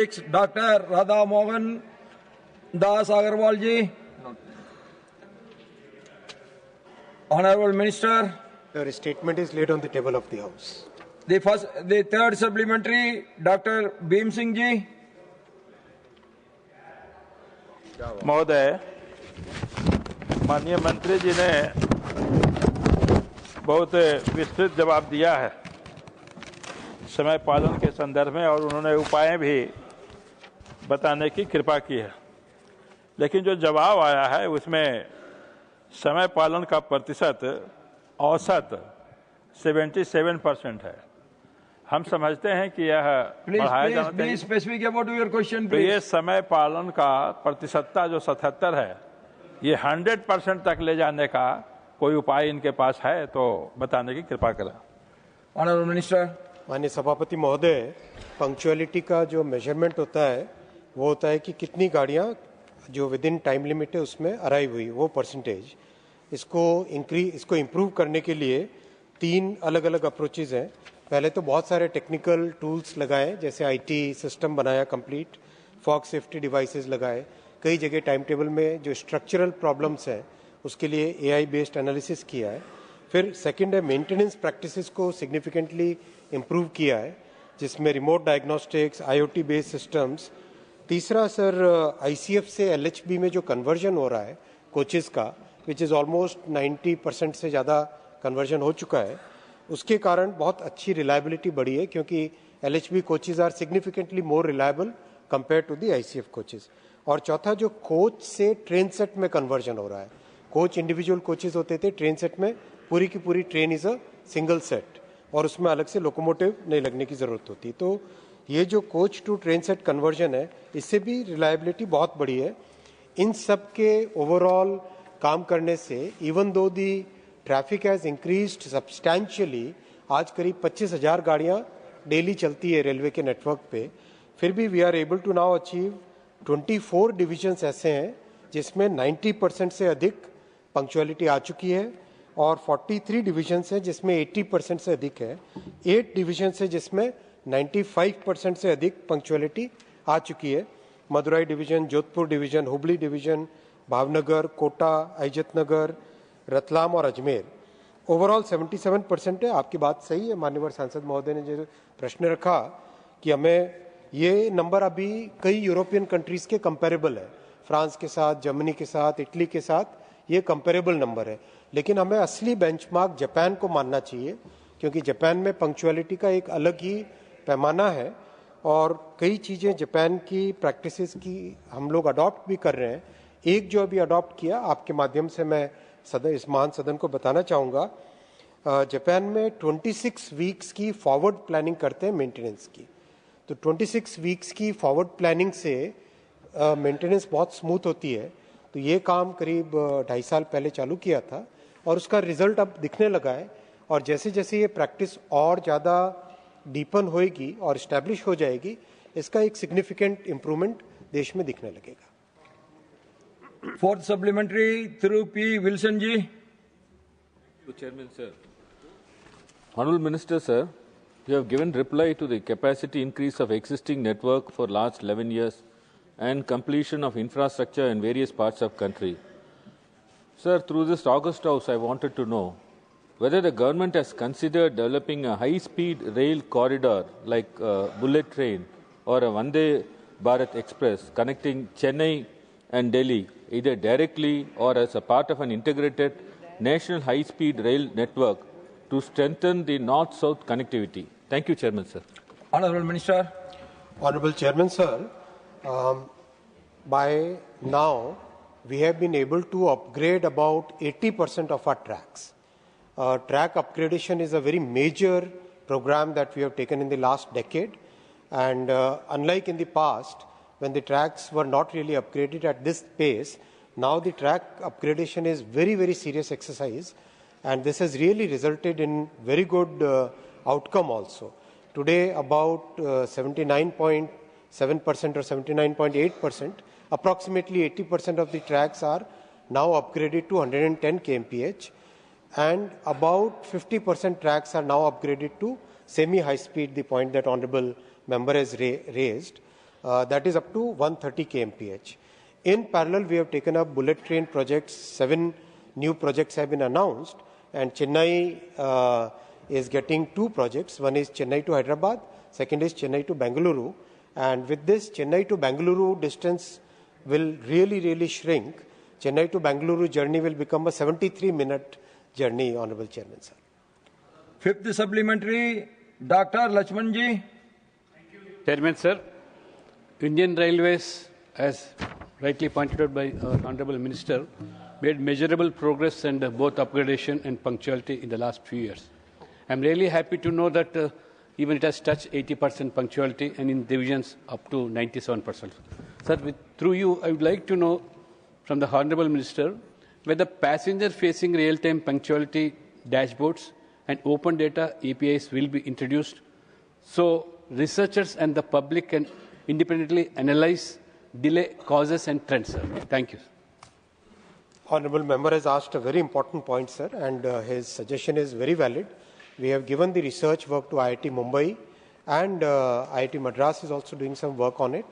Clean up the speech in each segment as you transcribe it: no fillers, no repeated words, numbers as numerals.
Dr. Radha Mohan Das Agarwal ji. Honorable Minister. Your statement is laid on the table of the House. The third supplementary, Dr. Bhim Singh ji. महोदय, माननीय मंत्री जी ने बहुत विस्तृत जवाब दिया है समय पालन के संदर्भ में और उन्होंने उपाय भी बताने की कृपा की है, लेकिन जो जवाब आया है उसमें समय पालन का प्रतिशत औसत 77% है। हम समझते हैं कि यह बढ़ाया जाना चाहिए। स्पेसिफिक अबाउट योर क्वेश्चन तो ये समय पालन का प्रतिशतता जो 77 है, ये 100% तक ले जाने का कोई उपाय इनके पास है तो बताने की कृपा करें। Honourable minister. माननीय सभापति महोदय, पंक्चुअलिटी का जो मेजरमेंट होता है वो होता है कि कितनी गाड़ियां जो विद इन टाइम लिमिट है उसमें अराइव हुई, वो परसेंटेज। इसको इम्प्रूव करने के लिए 3 अलग अलग अप्रोचेज हैं। पहले तो बहुत सारे टेक्निकल टूल्स लगाए, जैसे आईटी सिस्टम बनाया कंप्लीट, फॉग सेफ्टी डिवाइसेस लगाए, कई जगह टाइम टेबल में जो स्ट्रक्चरल प्रॉब्लम्स हैं उसके लिए एआई बेस्ड एनालिसिस किया है। फिर सेकंड है मेंटेनेंस प्रैक्टिसेस को सिग्निफिकेंटली इम्प्रूव किया है, जिसमें remote diagnostics, IoT based systems. तीसरा सर, आईसीएफ से एलएचबी में जो कन्वर्जन हो रहा है कोचेस का, विच इज़ ऑलमोस्ट 90% से ज़्यादा कन्वर्जन हो चुका है, उसके कारण बहुत अच्छी रिलायबिलिटी बढ़ी है, क्योंकि LHB coaches are significantly more reliable compare to the ICF coaches. और चौथा, जो कोच से ट्रेन सेट में कन्वर्जन हो रहा है, कोच इंडिविजुअल कोचेज होते थे, ट्रेन सेट में पूरी की पूरी train is a single set और उसमें अलग से लोकोमोटिव नहीं लगने की जरूरत होती। तो ये जो coach to train set conversion है, इससे भी रिलायबिलिटी बहुत बढ़ी है। इन सब के ओवरऑल काम करने से, even though the traffic has increased substantially, आज करीब 25,000 गाड़ियां डेली चलती है रेलवे के नेटवर्क पे, फिर भी we are able to now achieve 24 divisions ऐसे हैं जिसमें 90% से अधिक पंक्चुअलिटी आ चुकी है, और 43 डिविजन्स हैं जिसमें 80% से अधिक है, 8 डिविजन्स है जिसमें 95% से अधिक पंक्चुअलिटी आ चुकी है। Madurai division, Jodhpur division, Hubli division, Bhavnagar, Kota, अहिजत नगर, रतलाम और अजमेर। ओवरऑल 77% है। आपकी बात सही है माननीय सांसद महोदय ने जो प्रश्न रखा कि हमें ये नंबर अभी कई यूरोपियन कंट्रीज के कंपेरेबल है, फ्रांस के साथ, जर्मनी के साथ, इटली के साथ ये कंपेरेबल नंबर है, लेकिन हमें असली बेंचमार्क जापान को मानना चाहिए, क्योंकि जापान में पंक्चुअलिटी का एक अलग ही पैमाना है और कई चीज़ें जापान की प्रैक्टिसेस की हम लोग अडॉप्ट भी कर रहे हैं। एक जो अभी अडॉप्ट किया, आपके माध्यम से मैं इस महान सदन को बताना चाहूँगा, जापान में 26 वीक्स की फॉरवर्ड प्लानिंग करते हैं मेंटेनेंस की। तो 26 वीक्स की फॉरवर्ड प्लानिंग से मेंटेनेंस बहुत स्मूथ होती है। तो ये काम करीब 2.5 साल पहले चालू किया था और उसका रिजल्ट अब दिखने लगा है, और जैसे जैसे ये प्रैक्टिस और ज़्यादा डीपन होएगी और इस्टेब्लिश हो जाएगी, इसका एक सिग्निफिकेंट इम्प्रूवमेंट देश में दिखने लगेगा। Fourth supplementary through P. Wilson ji. Chairman, sir. Honorable Minister, sir, you have given reply to the capacity increase of existing network for last 11 years and completion of infrastructure in various parts of country. Sir, through this August House, I wanted to know whether the government has considered developing a high-speed rail corridor like a bullet train or a Vande Bharat Express connecting Chennai and Delhi, either directly or as a part of an integrated national high-speed rail network to strengthen the north-south connectivity. Thank you, Chairman, sir. Honorable Minister. Honorable Chairman, sir, by now we have been able to upgrade about 80% of our tracks. Track upgradation is a very major program that we have taken in the last decade, and unlike in the past, when the tracks were not really upgraded at this pace, now the track upgradation is very, very serious exercise, and this has really resulted in very good outcome also. Today, about 79.7% or 79.8%, approximately 80% of the tracks are now upgraded to 110 kmph, and about 50% tracks are now upgraded to semi-high speed, the point that Honourable Member has raised. that is up to 130 kmph. In parallel, we have taken up bullet train projects. 7 new projects have been announced, and Chennai is getting 2 projects. One is Chennai to Hyderabad, second is Chennai to Bengaluru. And with this, Chennai to Bengaluru distance will really shrink. Chennai to Bengaluru journey will become a 73-minute journey, Honorable Chairman, sir. 5th supplementary, Dr. Lakshman ji. Chairman, sir, Indian Railways, as rightly pointed out by our Honorable Minister, made measurable progress in both upgradation and punctuality in the last few years. I'm really happy to know that even it has touched 80% punctuality and in divisions up to 97%. Sir, through you, I would like to know from the Honorable Minister whether passenger-facing real-time punctuality dashboards and open data APIs will be introduced so researchers and the public can independently analyze delay causes and trends, sir. Thank you. Honorable member has asked a very important point, sir, and his suggestion is very valid. We have given the research work to IIT Mumbai, and IIT Madras is also doing some work on it.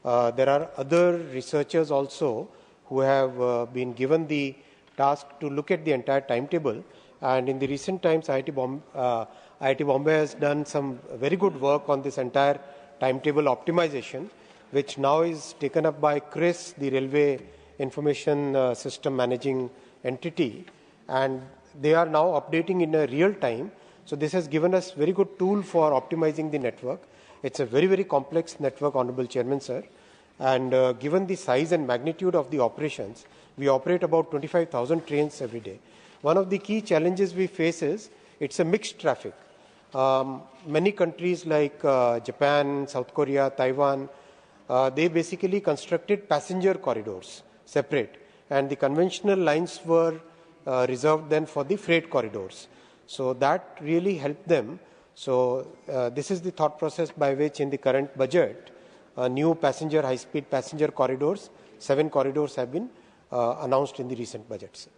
There are other researchers also who have been given the task to look at the entire timetable. And in the recent times, IIT Bombay has done some very good work on this entire timetable optimization, which now is taken up by CRIS, the Railway Information System Managing Entity, and they are now updating in a real time. So this has given us very good tool for optimizing the network. It's a very complex network, Honorable Chairman, sir. And given the size and magnitude of the operations, we operate about 25,000 trains every day. One of the key challenges we face is it's a mixed traffic. Many countries like Japan, South Korea, Taiwan, they basically constructed passenger corridors separate, and the conventional lines were reserved then for the freight corridors. So that really helped them. So this is the thought process by which in the current budget, new high-speed passenger corridors, 7 corridors have been announced in the recent budgets.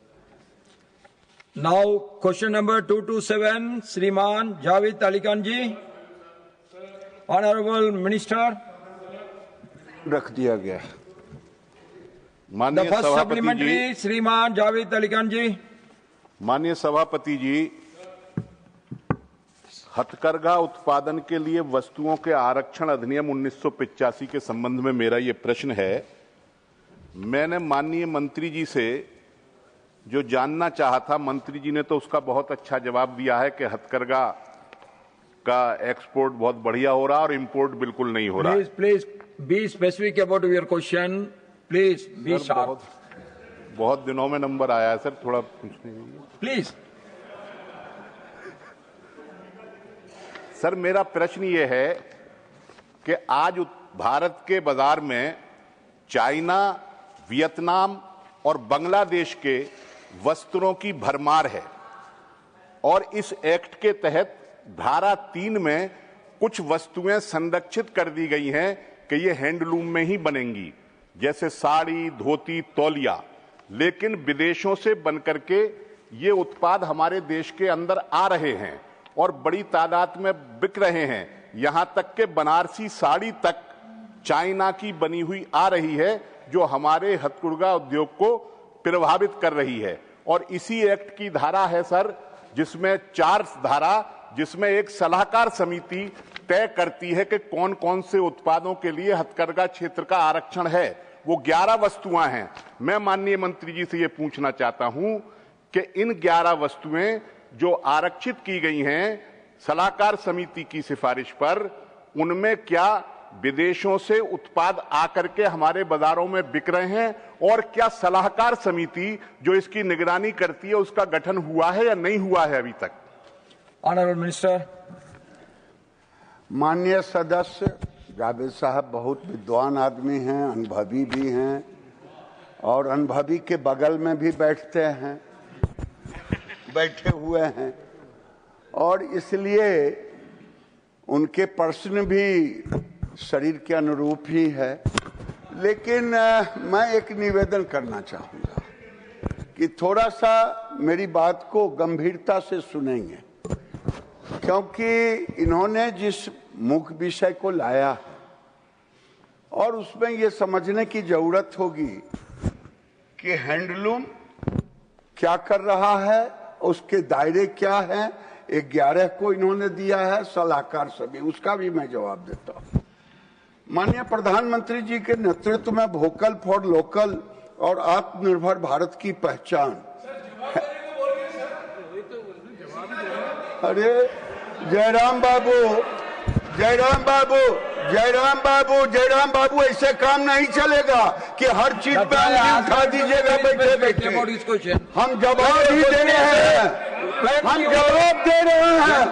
Now, question number 227, Shriman Javed Ali Khan ji. Honorable Minister. रख दिया गया। The माननीय first सभापति supplementary, जी, Shriman Javed Ali Khan ji. माननीय सभापति जी, हथकरघा उत्पादन के लिए वस्तुओं के आरक्षण अधिनियम 1985 के संबंध में मेरा ये प्रश्न है। मैंने माननीय मंत्री जी से जो जानना चाहा था, मंत्री जी ने तो उसका बहुत अच्छा जवाब दिया है कि हथकरघा का एक्सपोर्ट बहुत बढ़िया हो रहा और इंपोर्ट बिल्कुल नहीं हो रहा। Please be specific about your question. Please be sharp. बहुत दिनों में नंबर आया है सर, थोड़ा पूछने दीजिए। Please. सर, मेरा प्रश्न ये है कि आज भारत के बाजार में चाइना, वियतनाम और बांग्लादेश के वस्त्रों की भरमार है, और इस एक्ट के तहत धारा 3 में कुछ वस्तुएं संरक्षित कर दी गई हैं कि ये हैंडलूम में ही बनेंगी, जैसे साड़ी, धोती, तौलिया, लेकिन विदेशों से बनकर के ये उत्पाद हमारे देश के अंदर आ रहे हैं और बड़ी तादाद में बिक रहे हैं। यहां तक कि बनारसी साड़ी तक चाइना की बनी हुई आ रही है, जो हमारे हथकरघा उद्योग को प्रभावित कर रही है। और इसी एक्ट की धारा है सर, जिसमें 4 धारा, जिसमें एक सलाहकार समिति तय करती है कि कौन कौन से उत्पादों के लिए हथकरघा क्षेत्र का आरक्षण है। वो 11 वस्तुएं हैं। मैं माननीय मंत्री जी से ये पूछना चाहता हूं कि इन 11 वस्तुएं जो आरक्षित की गई हैं सलाहकार समिति की सिफारिश पर, उनमें क्या विदेशों से उत्पाद आकर के हमारे बाजारों में बिक रहे हैं, और क्या सलाहकार समिति जो इसकी निगरानी करती है उसका गठन हुआ है या नहीं हुआ है अभी तक? Honorable Minister. माननीय सदस्य जावेद साहब बहुत विद्वान आदमी हैं, अनुभवी भी हैं, और अनुभवी के बगल में भी बैठे हुए हैं, और इसलिए उनके प्रश्न भी शरीर के अनुरूप ही है। लेकिन मैं एक निवेदन करना चाहूँगा कि थोड़ा सा मेरी बात को गंभीरता से सुनेंगे, क्योंकि इन्होंने जिस मुख्य विषय को लाया और उसमें ये समझने की जरूरत होगी कि हैंडलूम क्या कर रहा है, उसके दायरे क्या हैं। 11 को इन्होंने दिया है सलाहकार सभी, उसका भी मैं जवाब देता हूं। माननीय प्रधानमंत्री जी के नेतृत्व में वोकल फॉर लोकल और आत्मनिर्भर भारत की पहचान। अरे जयराम बाबू, जयराम बाबू, जयराम बाबू, जयराम बाबू, ऐसे काम नहीं चलेगा कि हर चीज पे उंगली उठा दीजिएगा बैठे बैठे। हम जवाब ही दे रहे हैं, हम जवाब दे रहे हैं,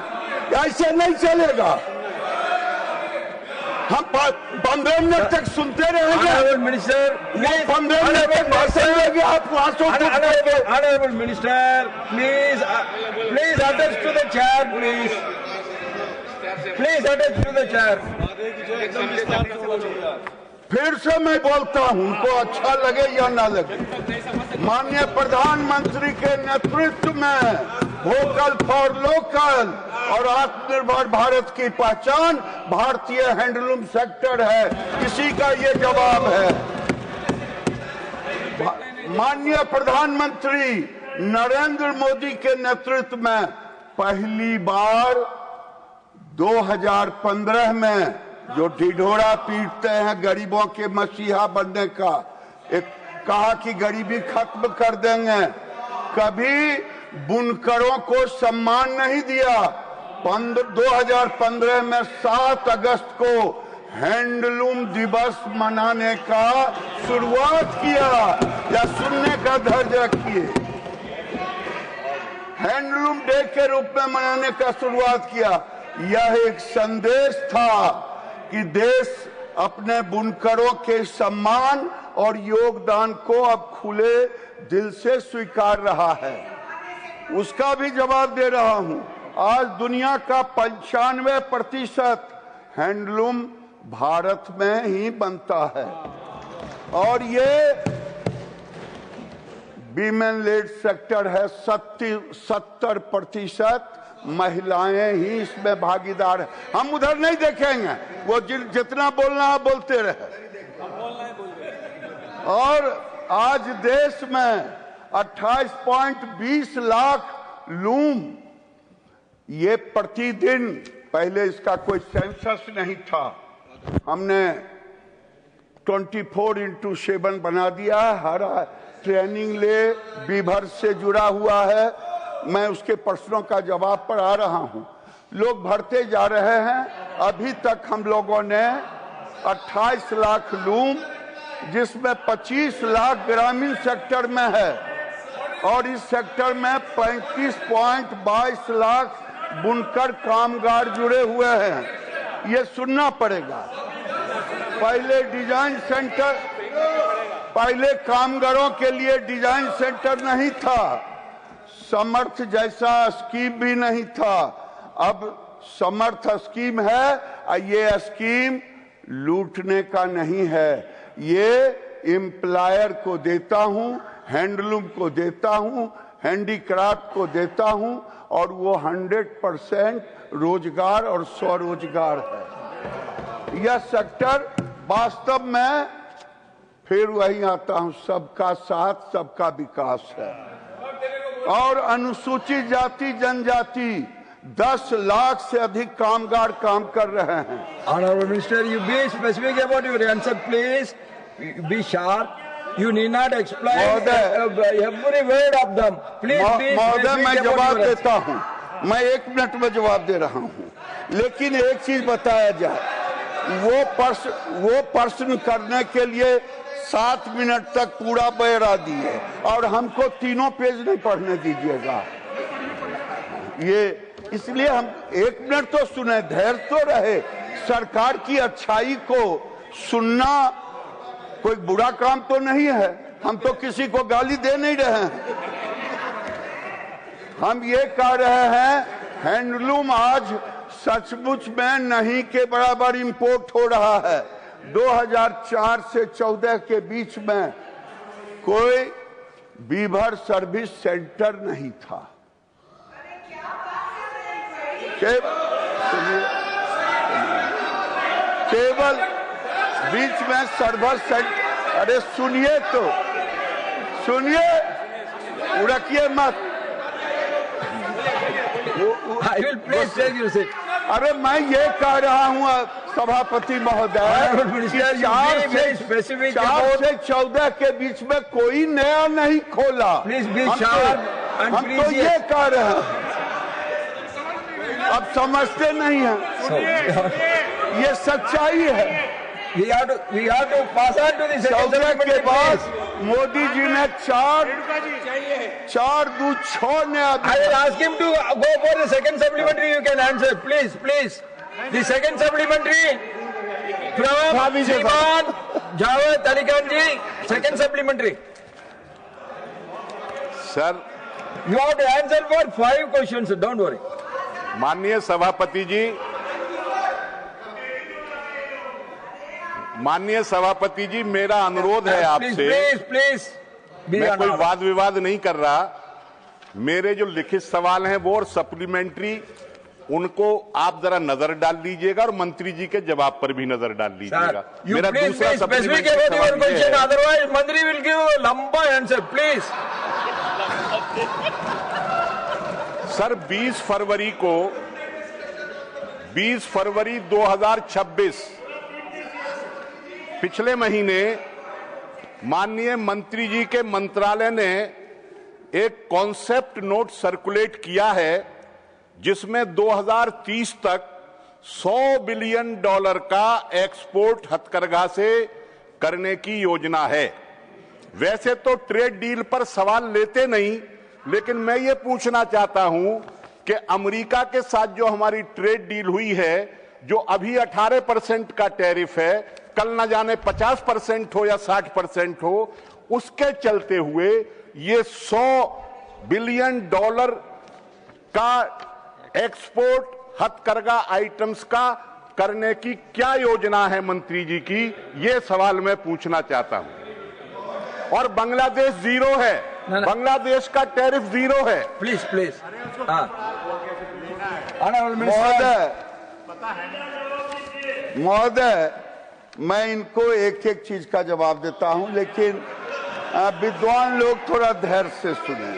ऐसे नहीं चलेगा। हम 15 मिनट तक सुनते रहेंगे। मिनिस्टर, 15 मिनट तक भाषण देंगे, आप वहां से Honorable Minister, please attach to the chair, please. Please attach to the chair. फिर से मैं बोलता हूं, उनको अच्छा लगे या ना लगे। माननीय प्रधानमंत्री के नेतृत्व में वोकल फॉर लोकल और आत्मनिर्भर भारत की पहचान भारतीय हैंडलूम सेक्टर है, इसी का ये जवाब है। माननीय प्रधानमंत्री नरेंद्र मोदी के नेतृत्व में पहली बार 2015 में जो ढिढोरा पीटते हैं गरीबों के मसीहा बनने का, एक कहा कि गरीबी खत्म कर देंगे, कभी बुनकरों को सम्मान नहीं दिया। 2015 में 7 अगस्त को हैंडलूम दिवस मनाने का शुरुआत किया, या सुनने का धैर्य रखिए, हैंडलूम डे के रूप में मनाने का शुरुआत किया। यह एक संदेश था कि देश अपने बुनकरों के सम्मान और योगदान को अब खुले दिल से स्वीकार रहा है, उसका भी जवाब दे रहा हूं। आज दुनिया का 95% हैंडलूम भारत में ही बनता है, और ये वीमेन लेड सेक्टर है। 70% महिलाएं ही इसमें भागीदार है। हम उधर नहीं देखेंगे, वो जितना बोलना है बोलते रहे। और आज देश में 28.20 लाख लूम, ये प्रतिदिन, पहले इसका कोई सेंसस नहीं था, हमने 24/7 बना दिया। हर ट्रेनिंग ले बीभर से जुड़ा हुआ है। मैं उसके प्रश्नों का जवाब पर आ रहा हूं। लोग भरते जा रहे हैं। अभी तक हम लोगों ने 28 लाख लूम, जिसमें 25 लाख ग्रामीण सेक्टर में है, और इस सेक्टर में 35.22 लाख बुनकर कामगार जुड़े हुए हैं। ये सुनना पड़ेगा। पहले डिजाइन सेंटर, पहले कामगारों के लिए डिजाइन सेंटर नहीं था, समर्थ जैसा स्कीम भी नहीं था। अब समर्थ स्कीम है, और ये स्कीम लूटने का नहीं है, ये एम्प्लॉयर को देता हूं, हैंडलूम को देता हूं, हैंडीक्राफ्ट को देता हूं, और वो 100% रोजगार और स्वरोजगार है। यह सेक्टर वास्तव में, फिर वही आता हूं, सबका साथ सबका विकास है। और अनुसूचित जाति जनजाति 10 लाख से अधिक कामगार काम कर रहे हैं। Honorable Minister, you be specific about your answer, please. Be sharp. You need not explain every word of them. Please be महोदय, मैं specific जवाब about your देता हूं, मैं 1 मिनट में जवाब दे रहा हूं, लेकिन एक चीज बताया जाए, वो प्रश्न करने के लिए 7 मिनट तक पूरा ब्यौरा दिए, और हमको 3 पेज नहीं पढ़ने दीजिएगा। ये इसलिए हम 1 मिनट तो सुने, धैर्य तो रहे। सरकार की अच्छाई को सुनना कोई बुरा काम तो नहीं है। हम तो किसी को गाली दे नहीं रहे हैं। हम ये कह रहे हैं, हैंडलूम आज सचमुच में नहीं के बराबर इंपोर्ट हो रहा है। 2004 से 14 के बीच में कोई बीभर सर्विस सेंटर नहीं था। केवल बीच में सर्वर सेट, अरे सुनिए तो, सुनिए, उड़किए मत। I will please take your seat. अरे मैं ये कह रहा हूँ सभापति महोदय कि 4 से 14 के बीच में कोई नया नहीं खोला। Please be sharp and हम तो please, ये कह रहे हैं, अब समझते नहीं हैं, ये सच्चाई है। we have to pass on to the second 14 के supplementary, बाद please. मोदी जी ने 4 2 6 नया। I will ask him to go for the second supplementary. You can answer, please, please. The second supplementary from Shriman Javed Ali Khan ji. Second supplementary. Sir, You have to answer for 5 questions. Don't worry. माननीय सभापति जी, माननीय सभापति जी, मेरा अनुरोध है Please, आपसे, please, please. Be मैं कोई honorable. वाद विवाद नहीं कर रहा। मेरे जो लिखित सवाल हैं वो और सप्लीमेंट्री, उनको आप जरा नजर डाल लीजिएगा और मंत्री जी के जवाब पर भी नजर डाल लीजिएगा। You मेरा please दूसरा be specific supplementary about your सवाल ये question. है, Otherwise, Mantri will give a lamba answer. Please. Sir 20 फरवरी 2026 पिछले महीने माननीय मंत्री जी के मंत्रालय ने एक कॉन्सेप्ट नोट सर्कुलेट किया है जिसमें 2030 तक $100 बिलियन का एक्सपोर्ट हथकरघा से करने की योजना है। वैसे तो ट्रेड डील पर सवाल लेते नहीं, लेकिन मैं ये पूछना चाहता हूं कि अमेरिका के साथ जो हमारी ट्रेड डील हुई है, जो अभी 18% का टैरिफ है, कल न जाने 50% हो या 60% हो, उसके चलते हुए ये $100 बिलियन का एक्सपोर्ट हथकरघा आइटम्स का करने की क्या योजना है मंत्री जी की, ये सवाल मैं पूछना चाहता हूं। और बांग्लादेश जीरो है, बांग्लादेश का टैरिफ जीरो है। Please, please. Honorable Minister. महोदय, मैं इनको एक एक चीज का जवाब देता हूं, लेकिन विद्वान लोग थोड़ा धैर्य से सुने।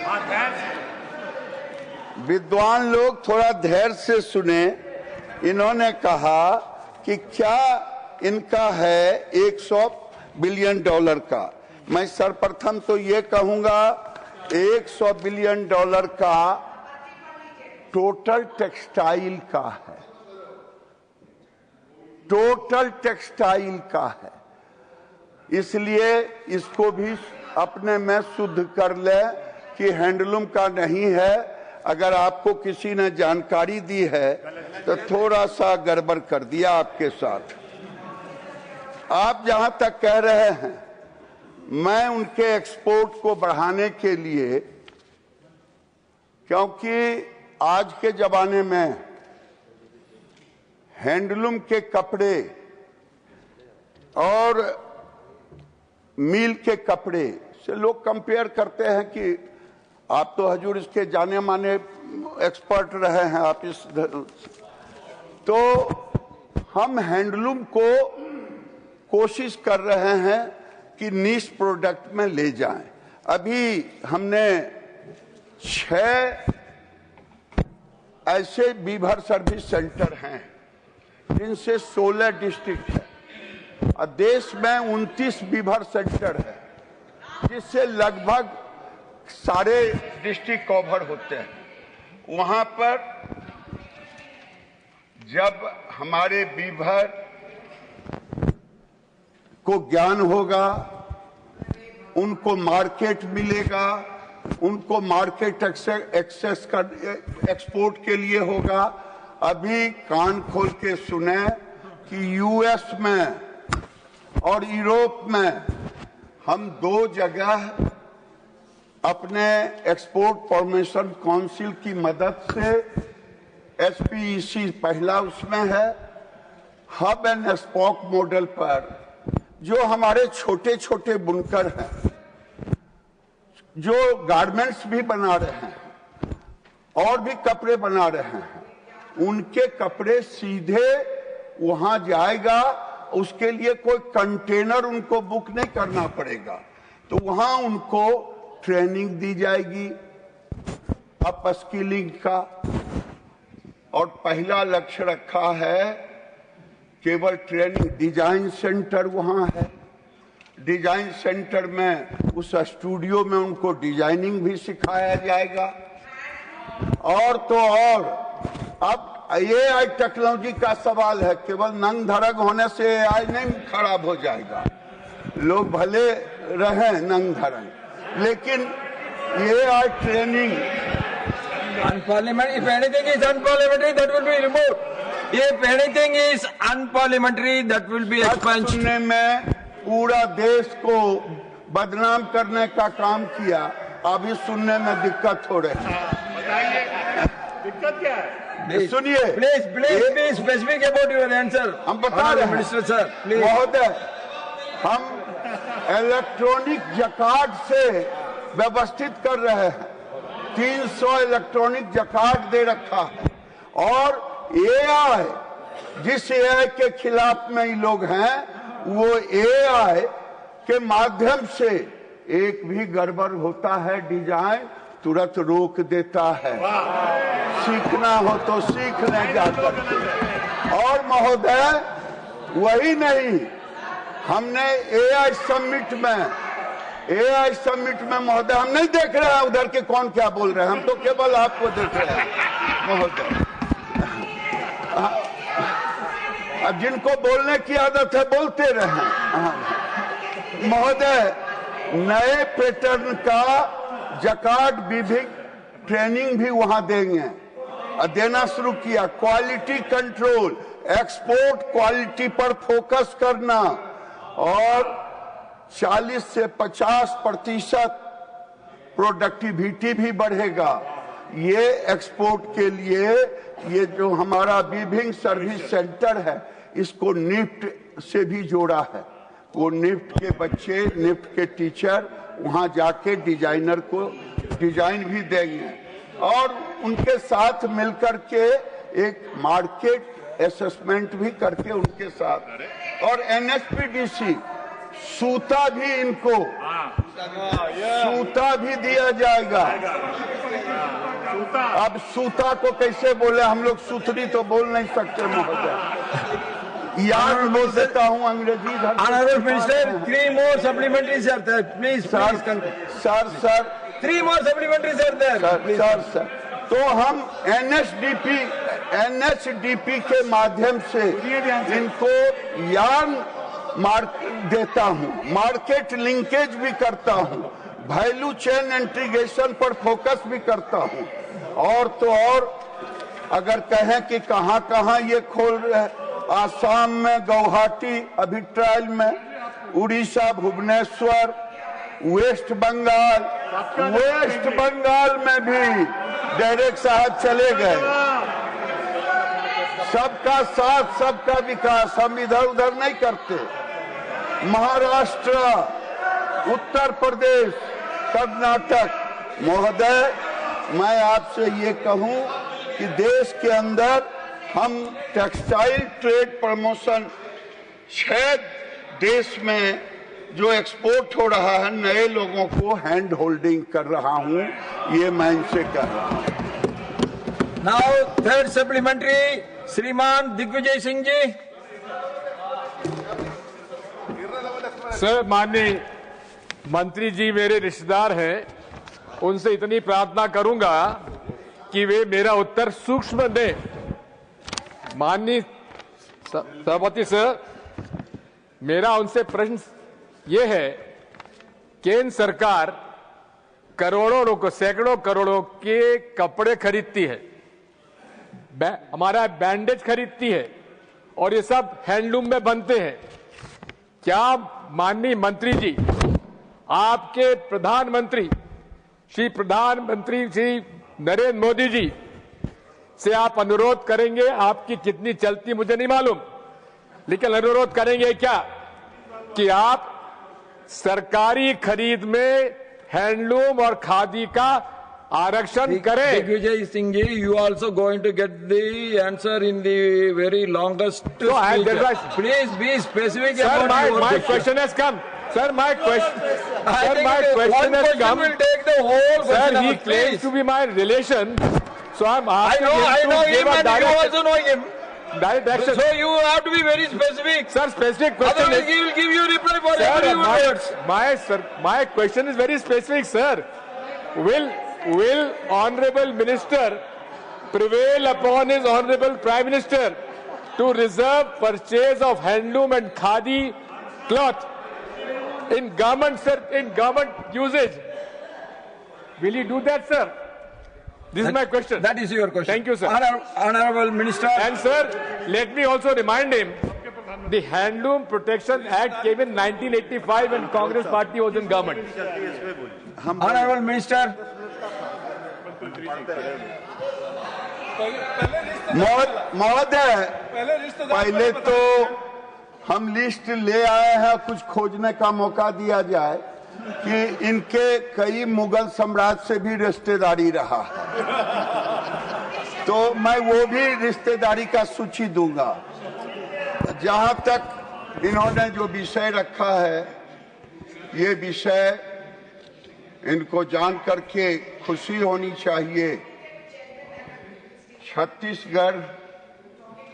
विद्वान लोग थोड़ा धैर्य से सुने। इन्होंने कहा कि क्या इनका है $100 बिलियन का। मैं सर्वप्रथम तो ये कहूंगा $100 बिलियन का टोटल टेक्सटाइल का है, टोटल टेक्सटाइल का है। इसलिए इसको भी अपने में शुद्ध कर ले कि हैंडलूम का नहीं है। अगर आपको किसी ने जानकारी दी है तो थोड़ा सा गड़बड़ कर दिया आपके साथ। आप जहां तक कह रहे हैं, मैं उनके एक्सपोर्ट को बढ़ाने के लिए, क्योंकि आज के जमाने में हैंडलूम के कपड़े और मिल के कपड़े से लोग कंपेयर करते हैं कि आप तो हजूर इसके जाने माने एक्सपर्ट रहे हैं आप इस, तो हम हैंडलूम को कोशिश कर रहे हैं कि नीश प्रोडक्ट में ले जाएं। अभी हमने 6 ऐसे बीभर सर्विस सेंटर हैं जिनसे 16 डिस्ट्रिक्ट है और देश में 29 बीभर सेंटर है, जिससे लगभग सारे डिस्ट्रिक्ट कवर होते हैं। वहां पर जब हमारे बीभर को ज्ञान होगा, उनको मार्केट मिलेगा, उनको मार्केट एक्सेस कर एक्सपोर्ट के लिए होगा। अभी कान खोल के सुने कि यूएस में और यूरोप में हम 2 जगह अपने एक्सपोर्ट प्रमोशन काउंसिल की मदद से, एसपीईसी पहला उसमें है, हब एंड स्पोक मॉडल पर जो हमारे छोटे छोटे बुनकर हैं, जो गारमेंट्स भी बना रहे हैं और भी कपड़े बना रहे हैं, उनके कपड़े सीधे वहां जाएगा उसके लिए कोई कंटेनर उनको बुक नहीं करना पड़ेगा, तो वहां उनको ट्रेनिंग दी जाएगी अप स्किलिंग का। और पहला लक्ष्य रखा है केवल ट्रेनिंग, डिजाइन सेंटर वहां है। डिजाइन सेंटर में उस स्टूडियो में उनको डिजाइनिंग भी सिखाया जाएगा। और तो और अब AI टेक्नोलॉजी का सवाल है, केवल नंग धड़क होने से AI नहीं खराब हो जाएगा। लोग भले रहें नंग धड़क, लेकिन AI training Unparliamentary. If anything is unparliamentary, that will be removed. If anything is unparliamentary, that will be expunged. सुनने में पूरा देश को बदनाम करने का काम किया, अभी सुनने में दिक्कत हो रही है। दिक्कत क्या है? सुनिए, Please be specific about your answer. हम बता रहे हैं Minister sir, please. महोदय, हम इलेक्ट्रॉनिक जकार्ड से व्यवस्थित कर रहे हैं। 300 इलेक्ट्रॉनिक जकार्ड दे रखा है। और AI, जिस AI के खिलाफ में ये लोग हैं, वो AI के माध्यम से एक भी गड़बड़ होता है डिजाइन तुरंत रोक देता है। सीखना हो तो सीख ले जा सकते। और महोदय, वही नहीं, हमने AI समिट में महोदय, हम नहीं देख रहे हैं उधर के कौन क्या बोल रहे हैं, हम तो केवल आपको देख रहे हैं महोदय। अब जिनको बोलने की आदत है बोलते रहें। महोदय, नए पैटर्न का जकार्ड विभिन्न ट्रेनिंग भी वहां देंगे, देना शुरू किया। क्वालिटी कंट्रोल, एक्सपोर्ट क्वालिटी पर फोकस करना और 40 से 50% प्रोडक्टिविटी भी बढ़ेगा। ये एक्सपोर्ट के लिए ये जो हमारा विभिन्न सर्विस सेंटर है, इसको निफ्ट से भी जोड़ा है। वो निफ्ट के बच्चे, निफ्ट के टीचर वहां जाके डिजाइनर को डिजाइन भी देंगे और उनके साथ मिलकर के एक मार्केट असेसमेंट भी करके उनके साथ। और NSPDC सूता भी इनको सूता भी दिया जाएगा। अब सूता को कैसे बोले, हम लोग सूतरी तो बोल नहीं सकते महोदय, याद बोल देता हूँ अंग्रेजी। Honorable Minister, 3 more supplementaries are there. Please, sir 3 more supplementaries are there. Sir तो हम NSDP के माध्यम से इनको यान देता हूँ, मार्केट लिंकेज भी करता हूँ, वैल्यू चेन इंटीग्रेशन पर फोकस भी करता हूँ। और तो और अगर कहें कि कहाँ कहाँ ये खोल रहे, आसाम में गुवाहाटी अभी ट्रायल में, उड़ीसा भुवनेश्वर, वेस्ट बंगाल में भी डायरेक्ट साहब चले गए। सबका साथ सबका विकास, हम इधर उधर नहीं करते। महाराष्ट्र, उत्तर प्रदेश, कर्नाटक। महोदय, मैं आपसे ये कहूं कि देश के अंदर हम टेक्सटाइल ट्रेड प्रमोशन 6 देश में जो एक्सपोर्ट हो रहा है, नए लोगों को हैंड होल्डिंग कर रहा हूं, ये मैं इनसे कह रहा हूं। Now, third supplementary, श्रीमान दिग्विजय सिंह जी। सर, माननीय मंत्री जी मेरे रिश्तेदार हैं, उनसे इतनी प्रार्थना करूंगा कि वे मेरा उत्तर सूक्ष्म दें। माननीय सभापति सर, मेरा उनसे प्रश्न ये है, केंद्र सरकार करोड़ों सैकड़ों करोड़ों के कपड़े खरीदती है, हमारा बैंडेज खरीदती है और ये सब हैंडलूम में बनते हैं। क्या माननीय मंत्री जी, आपके प्रधानमंत्री श्री नरेंद्र मोदी जी से आप अनुरोध करेंगे, आपकी कितनी चलती मुझे नहीं मालूम, लेकिन अनुरोध करेंगे क्या कि आप सरकारी खरीद में हैंडलूम और खादी का आरक्षण करें। Digvijay Singh ji, you also going to get the answer in the very longest So I speech. there was- Please be specific Sir, about your my question has come. Sir, my question. I Sir, think my one question has question come. will take the whole Sir, question. he hour, claims please. to be my relation, so I'm I asking know him to give him, a and you direct, also know him. direct action. So you have to be very specific. Sir, specific question Otherwise, is. he will give you reply for Sir, every words. my question is very specific, sir. Will honorable minister prevail upon his honorable prime minister to reserve purchase of handloom and khadi cloth in government usage? Will he do that, sir? This is my question. That is your question. Thank you, sir. Honorable Minister. And sir, let me also remind him, the Handloom Protection Act came in 1985 when Congress party was in government. Honorable Minister. महोदय, पहले तो हम list ले आए हैं, कुछ खोजने का मौका दिया जाए कि इनके कई मुगल सम्राट से भी रिश्तेदारी रहा है, तो मैं वो भी रिश्तेदारी का सूची दूंगा। जहां तक इन्होंने जो विषय रखा है, ये विषय इनको जान करके खुशी होनी चाहिए। छत्तीसगढ़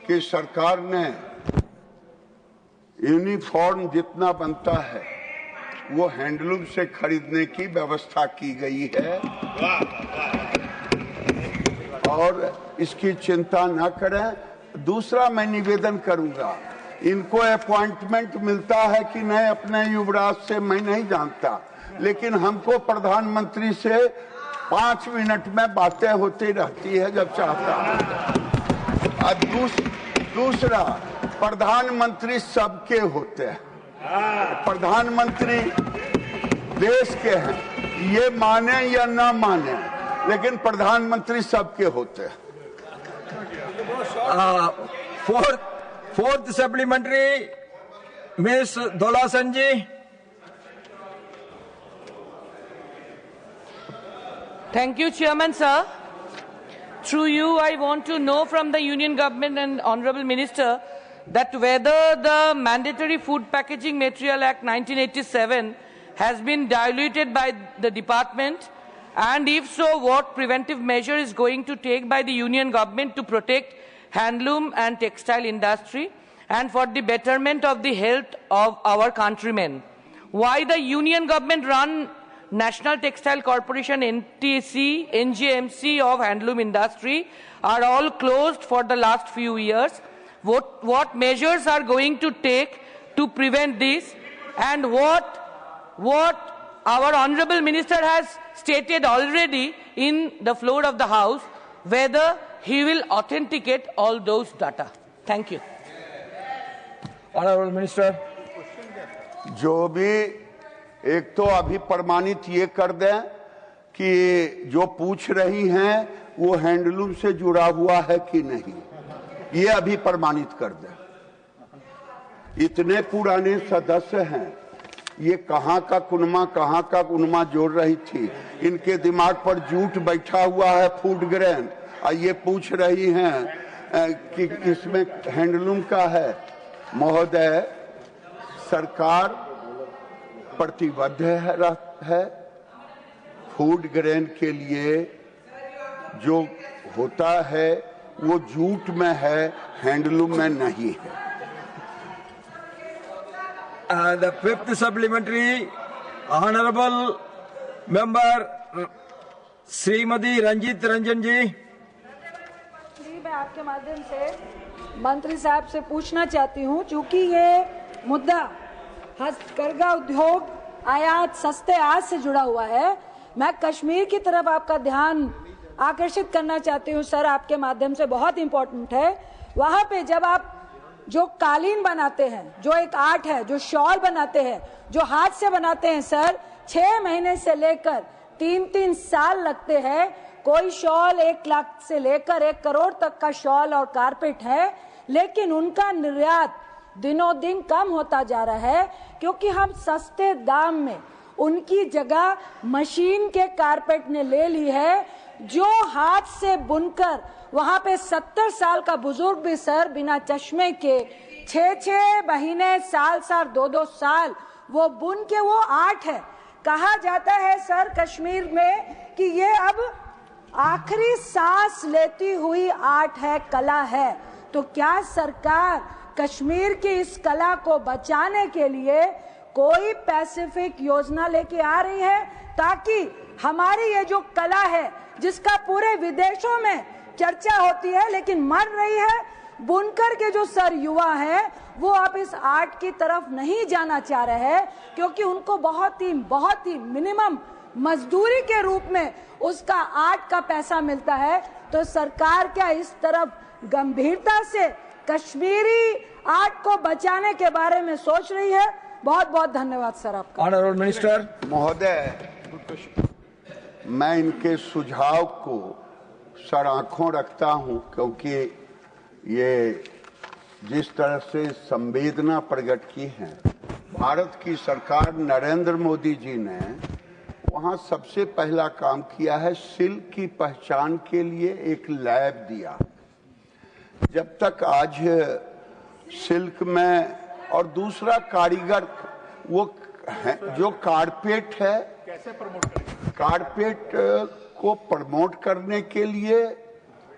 की सरकार ने यूनिफॉर्म जितना बनता है वो हैंडलूम से खरीदने की व्यवस्था की गई है और इसकी चिंता न करें। दूसरा, मैं निवेदन करूंगा, इनको अपॉइंटमेंट मिलता है कि नहीं अपने युवराज से मैं नहीं जानता, लेकिन हमको प्रधानमंत्री से 5 मिनट में बातें होती रहती है जब चाहता है। और दूसरा, प्रधानमंत्री सबके होते हैं, प्रधानमंत्री देश के हैं, ये माने या ना माने, लेकिन प्रधानमंत्री सबके होते हैं। Fourth supplementary, Ms. Dolasan ji. Thank you, Chairman, sir. Through you, I want to know from the Union Government and Honourable Minister that whether the Mandatory Food Packaging Material Act 1987 has been diluted by the department, and if so, what preventive measure is going to take by the Union Government to protect handloom and textile industry and for the betterment of the health of our countrymen. Why the Union Government run National Textile Corporation, NTC, NJMC of handloom industry are all closed for the last few years. What measures are going to take to prevent this, and what our Honourable Minister has stated already in the floor of the House, whether he will authenticate all those data. Thank you. Honourable Minister. जो भी एक तो अभी प्रमाणित ये कर दें कि जो पूछ रही हैं वो हैंडलूम से जुड़ा हुआ है कि नहीं, ये अभी प्रमाणित कर दें। इतने पुराने सदस्य हैं, ये कहाँ का कुनमा जोड़ रही थी, इनके दिमाग पर झूठ बैठा हुआ है फूड ग्रेन, और ये पूछ रही हैं कि इसमें हैंडलूम का है। महोदय, सरकार प्रतिबद्ध है फूड ग्रेन के लिए, जो होता है वो जूट में है, हैंडलूम में नहीं है। The fifth supplementary, Honourable Member Shrimati Ranjit Ranjan जी। मैं आपके माध्यम से मंत्री साहब से पूछना चाहती हूँ, चूंकि ये मुद्दा हस्तकरघा उद्योग आयात सस्ते आज से जुड़ा हुआ है, मैं कश्मीर की तरफ आपका ध्यान आकर्षित करना चाहती हूँ सर, आपके माध्यम से। बहुत इम्पोर्टेंट है, वहाँ पे जब आप जो कालीन बनाते हैं, जो एक आर्ट है, जो शॉल बनाते हैं, जो हाथ से बनाते हैं सर, 6 महीने से लेकर 3-3 साल लगते हैं। कोई शॉल 1 लाख से लेकर 1 करोड़ तक का शॉल और कारपेट है, लेकिन उनका निर्यात दिनों दिन कम होता जा रहा है, क्योंकि हम सस्ते दाम में उनकी जगह मशीन के कारपेट ने ले ली है, जो हाथ से बुनकर वहां पे 70 साल का बुजुर्ग भी सर बिना चश्मे के 6 महीने, साल 2 साल वो बुन के, वो आर्ट है। कहा जाता है सर कश्मीर में कि ये अब आखिरी सांस लेती हुई आर्ट है, कला है। तो क्या सरकार कश्मीर की इस कला को बचाने के लिए कोई पैसिफिक योजना लेके आ रही है, ताकि हमारी ये जो कला है जिसका पूरे विदेशों में चर्चा होती है लेकिन मर रही है, बुनकर के जो सर युवा है वो अब इस आर्ट की तरफ नहीं जाना चाह रहे हैं, क्योंकि उनको बहुत ही मिनिमम मजदूरी के रूप में उसका आर्ट का पैसा मिलता है। तो सरकार क्या इस तरफ गंभीरता से कश्मीरी आर्ट को बचाने के बारे में सोच रही है? बहुत बहुत धन्यवाद सर आपका। ऑनरेबल मिनिस्टर महोदय, मैं इनके सुझाव को सर आंखों रखता हूं, क्योंकि ये जिस तरह से संवेदना प्रकट की है भारत की सरकार नरेंद्र मोदी जी ने, वहां सबसे पहला काम किया है सिल्क की पहचान के लिए एक लैब दिया। जब तक आज सिल्क में, और दूसरा कारीगर वो है, जो कारपेट है, कैसे प्रमोट करें, कारपेट को प्रमोट करने के लिए,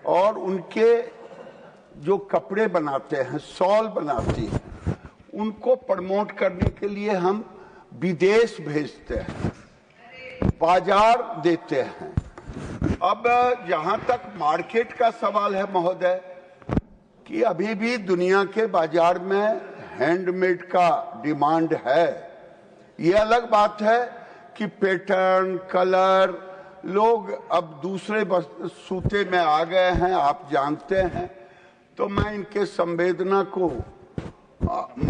और उनके जो कपड़े बनाते हैं, शॉल बनाती हैं, उनको प्रमोट करने के लिए हम विदेश भेजते हैं, बाजार देते हैं। अब जहां तक मार्केट का सवाल है महोदय, कि अभी भी दुनिया के बाजार में हैंडमेड का डिमांड है। ये अलग बात है कि पैटर्न, कलर, लोग अब दूसरे सूते में आ गए हैं, आप जानते हैं। तो मैं इनके संवेदना को,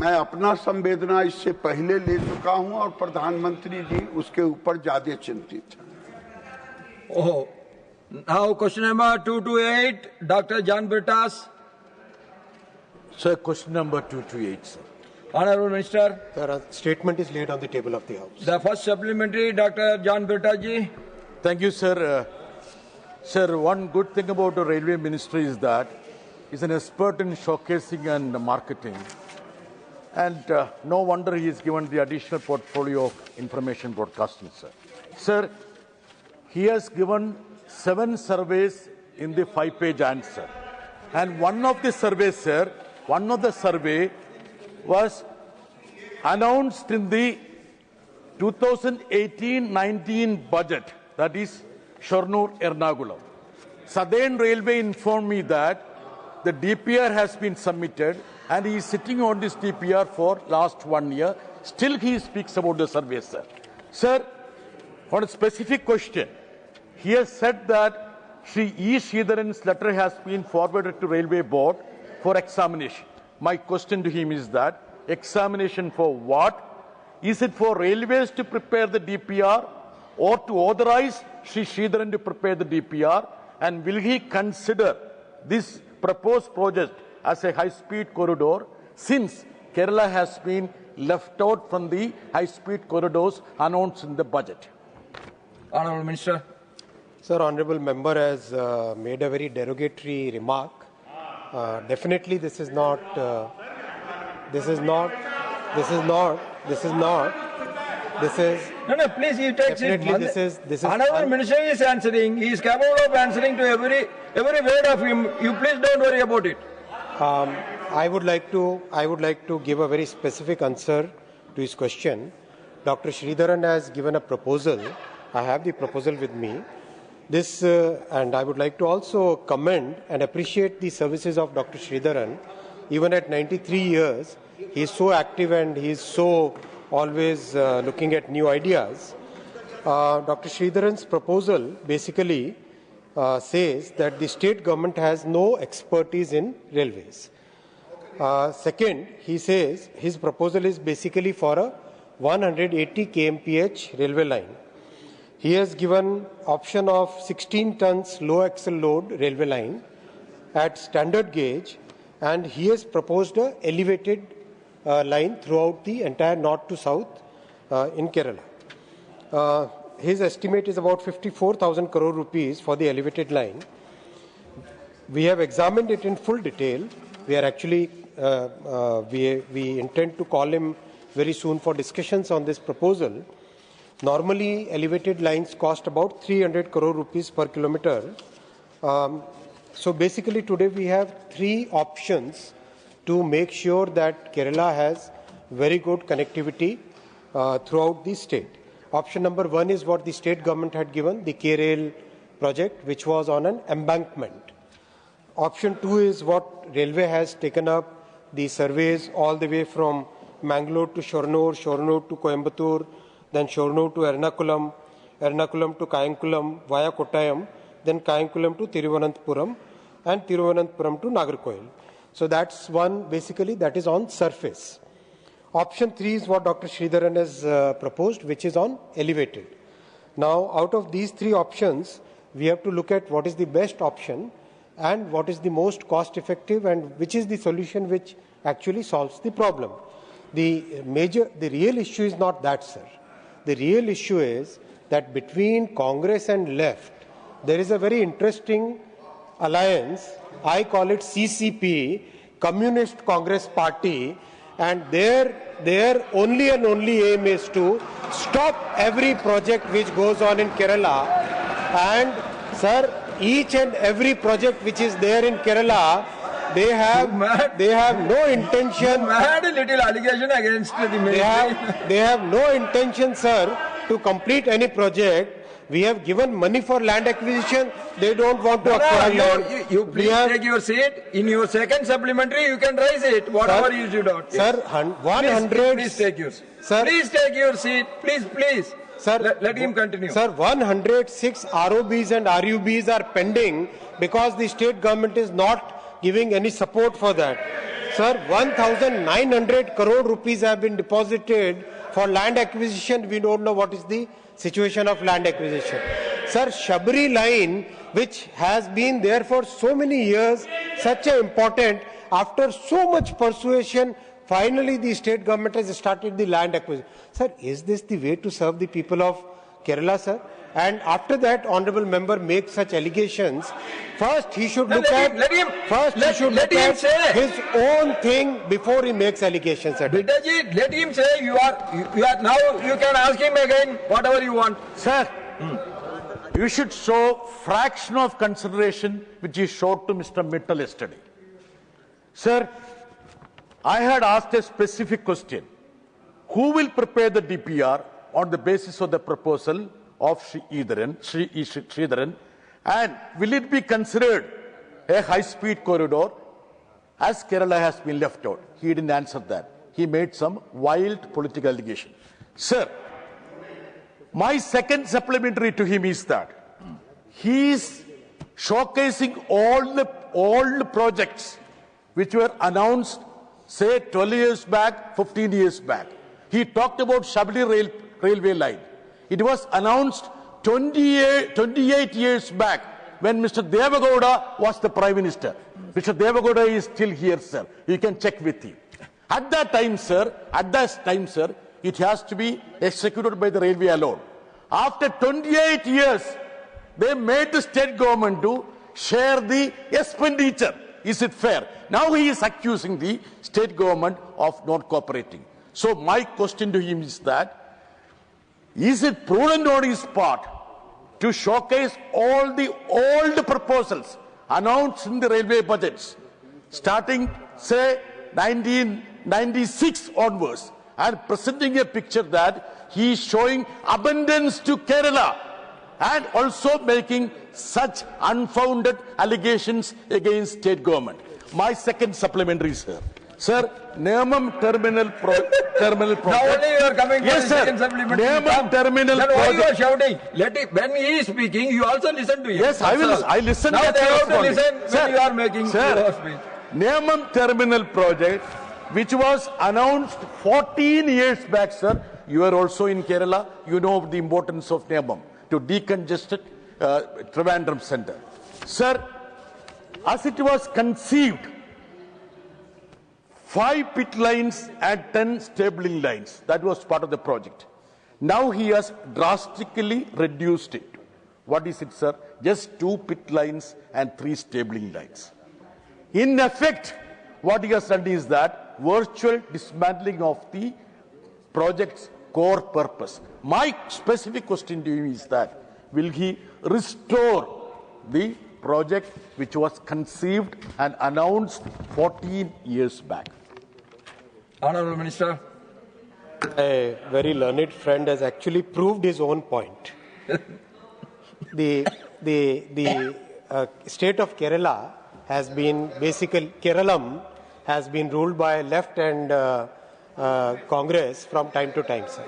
मैं अपना संवेदना इससे पहले ले चुका हूं, और प्रधानमंत्री जी उसके ऊपर ज्यादा चिंतित हैं। Oh, now question number 228, doctor John Brittas. Sir, question number 228, sir. Honorable Minister. The statement is laid on the table of the House. The first supplementary, Dr. John Britta ji. Thank you, sir. Sir, one good thing about the Railway Ministry is that he's an expert in showcasing and marketing. And no wonder he is given the additional portfolio of information broadcasting, sir. Sir, he has given 7 surveys in the 5-page answer. And one of the surveys, sir, was announced in the 2018-19 budget, that is Shornur-Ernakulam. Southern Railway informed me that the DPR has been submitted and he is sitting on this DPR for last 1 year. Still he speaks about the survey, sir. Sir, on a specific question, he has said that Shri E. Sridharan's letter has been forwarded to Railway Board for examination. My question to him is that, examination for what? Is it for railways to prepare the DPR or to authorize Shri Sridharan to prepare the DPR? And will he consider this proposed project as a high-speed corridor, since Kerala has been left out from the high-speed corridors announced in the budget? Honorable Minister. Sir, honourable member has made a very derogatory remark. Definitely, this is not. No, please, he takes it. This is. Honorable Minister is answering. He is capable of answering to every word of him. You please don't worry about it. I would like to give a very specific answer to his question. Dr. Sridharan has given a proposal. I have the proposal with me. This, and I would like to also commend and appreciate the services of Dr. Sridharan. Even at 93 years, he is so active and he is so always looking at new ideas. Dr. Sridharan's proposal basically says that the state government has no expertise in railways. Second, he says his proposal is basically for a 180 kmph railway line. He has given option of 16 tons low axle load railway line at standard gauge, and he has proposed a elevated line throughout the entire north to south in Kerala. his estimate is about 54,000 crore rupees for the elevated line. We have examined it in full detail. We are actually, we intend to call him very soon for discussions on this proposal. Normally, elevated lines cost about 300 crore rupees per kilometer. So basically today we have three options to make sure that Kerala has very good connectivity throughout the state. Option number one is what the state government had given, the K-Rail project, which was on an embankment. Option two is what railway has taken up, the surveys all the way from Mangalore to Shornur, Shornur to Coimbatore, then Shornur to Ernakulam, Ernakulam to Kayankulam via Kottayam, then Kayankulam to Thiruvananthapuram, and Thiruvananthapuram to Nagercoil. So that's one, basically, that is on surface. Option three is what Dr. Sridharan has proposed, which is on elevated. Now, out of these three options, we have to look at what is the best option and what is the most cost effective and which is the solution which actually solves the problem. The real issue is not that, sir. The real issue is that between Congress and left, there is a very interesting alliance. I call it CCP, Communist Congress Party, and their only and only aim is to stop every project which goes on in Kerala. And, sir, each and every project which is there in Kerala, they have no intention. You had a little allegation against the ministry. They have no intention, sir, to complete any project. We have given money for land acquisition. They don't want to acquire land. You please take your seat. In your second supplementary, you can raise it. Whatever you should not. Sir, 100. Please take your seat. Sir, please take your seat. Please. Sir, let him continue. Sir, 106 ROBs and RUBs are pending because the state government is not giving any support for that. Sir, 1,900 crore rupees have been deposited for land acquisition. We don't know what is the situation of land acquisition. Sir, Shabri line, which has been there for so many years, such a important, after so much persuasion, finally the state government has started the land acquisition. Sir, is this the way to serve the people of Kerala, sir? And after that, honourable member makes such allegations. First, he should look at his own thing before he makes allegations. Bidaji, let him say. You are now. You can ask him again whatever you want, sir. You should show fraction of consideration which you showed to Mr. Mittal yesterday, sir. I had asked a specific question: who will prepare the DPR on the basis of the proposal of Sridharan, and will it be considered a high-speed corridor as Kerala has been left out? He didn't answer that. He made some wild political allegation. Sir, my second supplementary to him is that he is showcasing all the projects which were announced, say 12 years back, 15 years back. He talked about Shabli railway line. It was announced 28 years back when Mr. Devagowda was the Prime Minister. Mr. Devagowda is still here, sir. You can check with him. At that time, sir, it has to be executed by the railway alone. After 28 years, they made the state government to share the expenditure. Is it fair? Now he is accusing the state government of not cooperating. So my question to him is that, is it prudent on his part to showcase all the old proposals announced in the railway budgets, starting, say, 1996 onwards, and presenting a picture that he is showing abundance to Kerala, and also making such unfounded allegations against state government? My second supplementary, sir. Sir, Nemam terminal project. Now only you are coming to the second supplementary. Nemam terminal then project. why you are shouting? When he is speaking, you also listen to him. Yes, I will. I listen. Now they have to listen sir, when you are making your speech. Nemam terminal project, which was announced 14 years back, sir. You are also in Kerala. You know the importance of Nemam to decongest Trivandrum Centre. Sir, as it was conceived, 5 pit lines and 10 stabling lines. That was part of the project. Now he has drastically reduced it. What is it, sir? Just 2 pit lines and 3 stabling lines. In effect, what he has done is that virtual dismantling of the project's core purpose. My specific question to him is that, will he restore the project which was conceived and announced 14 years back? Honorable Minister. A very learned friend has actually proved his own point. The state of Kerala has been Keralam has been ruled by left and Congress from time to time, sir.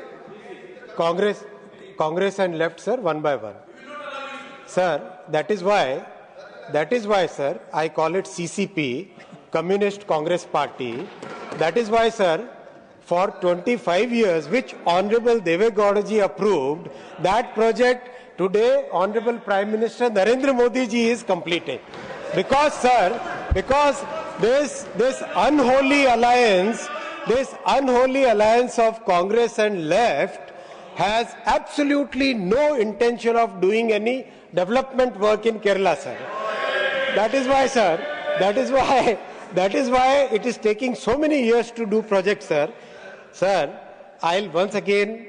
Congress and left, sir, one by one. Sir, that is why, sir, I call it CCP, Communist Congress Party. That is why, sir, for 25 years, which Honorable Deve Gowda ji approved, that project today Honorable Prime Minister Narendra Modi ji is completing. Because, sir, this unholy alliance of Congress and left has absolutely no intention of doing any development work in Kerala, sir. That is why, sir, that is why it is taking so many years to do projects, sir. Sir, I'll once again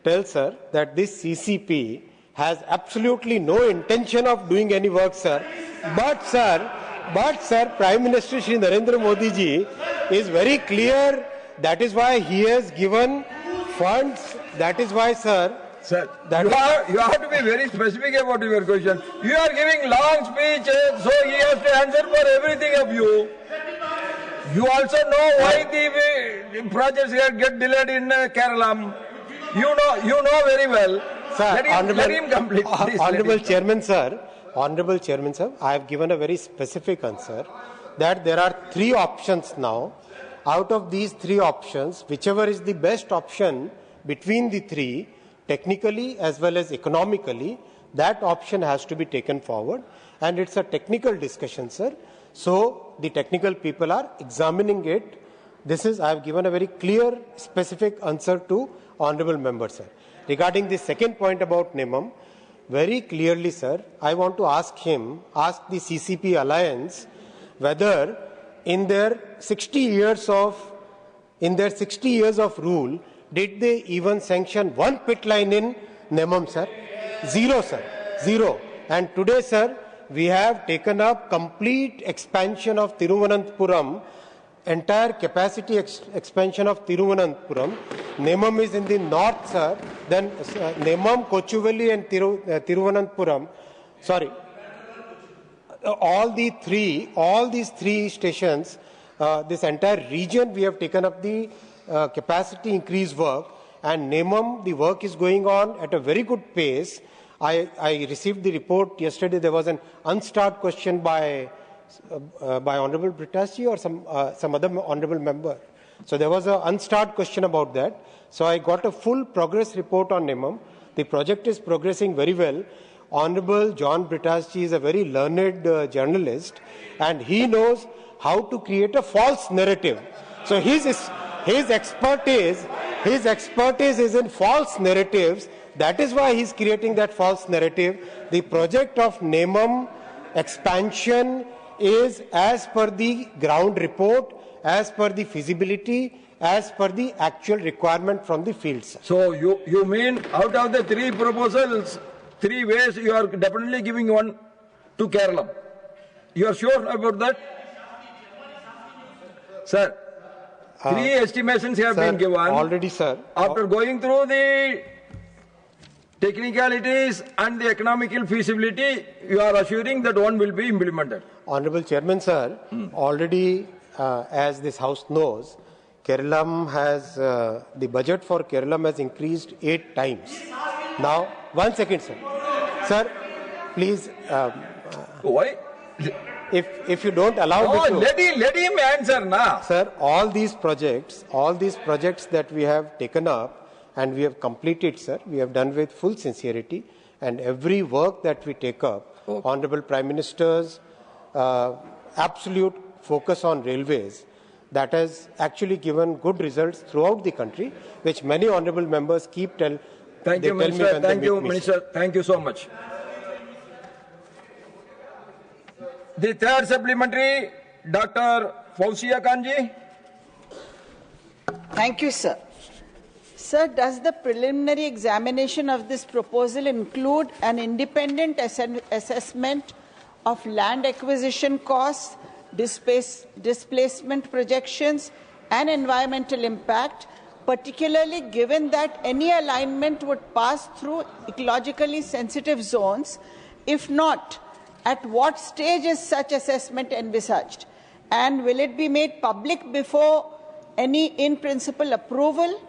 tell, sir, that this CCP has absolutely no intention of doing any work, sir. But sir, Prime Minister Shri Narendra Modi ji is very clear. That is why he has given funds. That is why, sir. Sir, you have to be very specific about your question. You are giving long speech, so he has to answer for everything of you. You also know why the projects get delayed in Kerala. You know very well. Sir, let him complete. Honorable Chairman, sir, I have given a very specific answer that there are 3 options now. Out of these 3 options, whichever is the best option between the 3, technically as well as economically, that option has to be taken forward. And it's a technical discussion, sir. So the technical people are examining it. I have given a very clear, specific answer to honorable member, sir. Regarding the second point about NEMAM, very clearly, sir, I want to ask the CCP alliance, whether in their 60 years of rule, did they even sanction 1 pit line in NEMAM, sir? 0, sir. 0. And today, sir, we have taken up complete expansion of Thiruvananthapuram, entire capacity expansion of Thiruvananthapuram. NEMAM is in the north, sir. Then NEMAM, Kochuveli and Thiruvananthapuram. Sorry. All these 3 stations, this entire region, we have taken up the capacity increase work. And NEMAM, the work is going on at a very good pace. I received the report yesterday. There was an unstart question by Honorable Brittaji or some other honorable member. So there was an unstart question about that. So I got a full progress report on NEMAM. The project is progressing very well. Honorable John Brittaji is a very learned journalist, and he knows how to create a false narrative. So his expertise is in false narratives. That is why he is creating that false narrative. The project of NEMAM expansion is as per the ground report, as per the feasibility, as per the actual requirement from the fields. So you mean out of the 3 proposals, 3 ways, you are definitely giving one to Kerala? You are sure about that? Sir, 3 estimations have been given. Already, sir. After going through the technicalities and the economical feasibility, you are assuring that one will be implemented. Honorable Chairman, sir, already, as this House knows, Kerala has, the budget for Kerala has increased 8 times. Now, 1 second, sir. Sir, please. Why? If you don't allow me to. Let him answer now. Sir, all these projects that we have taken up and we have completed, sir, we have done with full sincerity, and every work that we take up, Honorable Prime Minister's absolute focus on railways. that has actually given good results throughout the country, which many honorable members keep tell. Thank you, Minister. Thank you, Minister. Thank you so much. The third supplementary, Dr. Fauziya Khanji. Thank you, sir. Sir, does the preliminary examination of this proposal include an independent assessment of land acquisition costs, displacement projections, and environmental impact, particularly given that any alignment would pass through ecologically sensitive zones? If not, at what stage is such assessment envisaged? And will it be made public before any in-principle approval?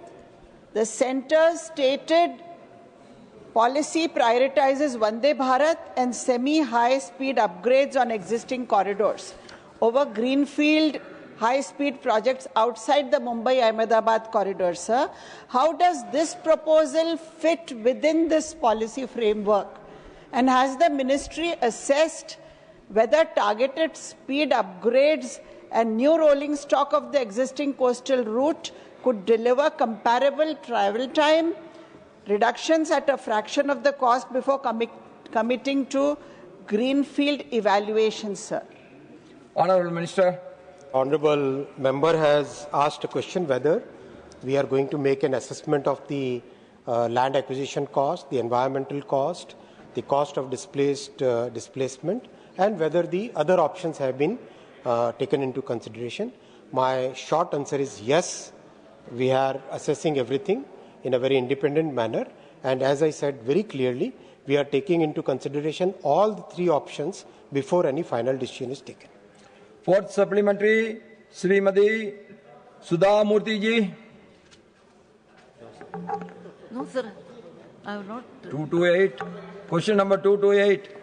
The centre's stated policy prioritizes Vande Bharat and semi-high-speed upgrades on existing corridors over greenfield high-speed projects outside the Mumbai-Ahmedabad corridor, sir. How does this proposal fit within this policy framework? And has the ministry assessed whether targeted speed upgrades and new rolling stock of the existing coastal route could deliver comparable travel time reductions at a fraction of the cost before committing to greenfield evaluation, sir? Honourable Minister. Honourable member has asked a question whether we are going to make an assessment of the land acquisition cost, the environmental cost, the cost of displacement, and whether the other options have been taken into consideration. My short answer is yes. We are assessing everything in a very independent manner, and as I said very clearly, we are taking into consideration all the three options before any final decision is taken. Fourth supplementary, Srimati Sudha Murthy ji. No, sir. I have not. 228. Question number 228.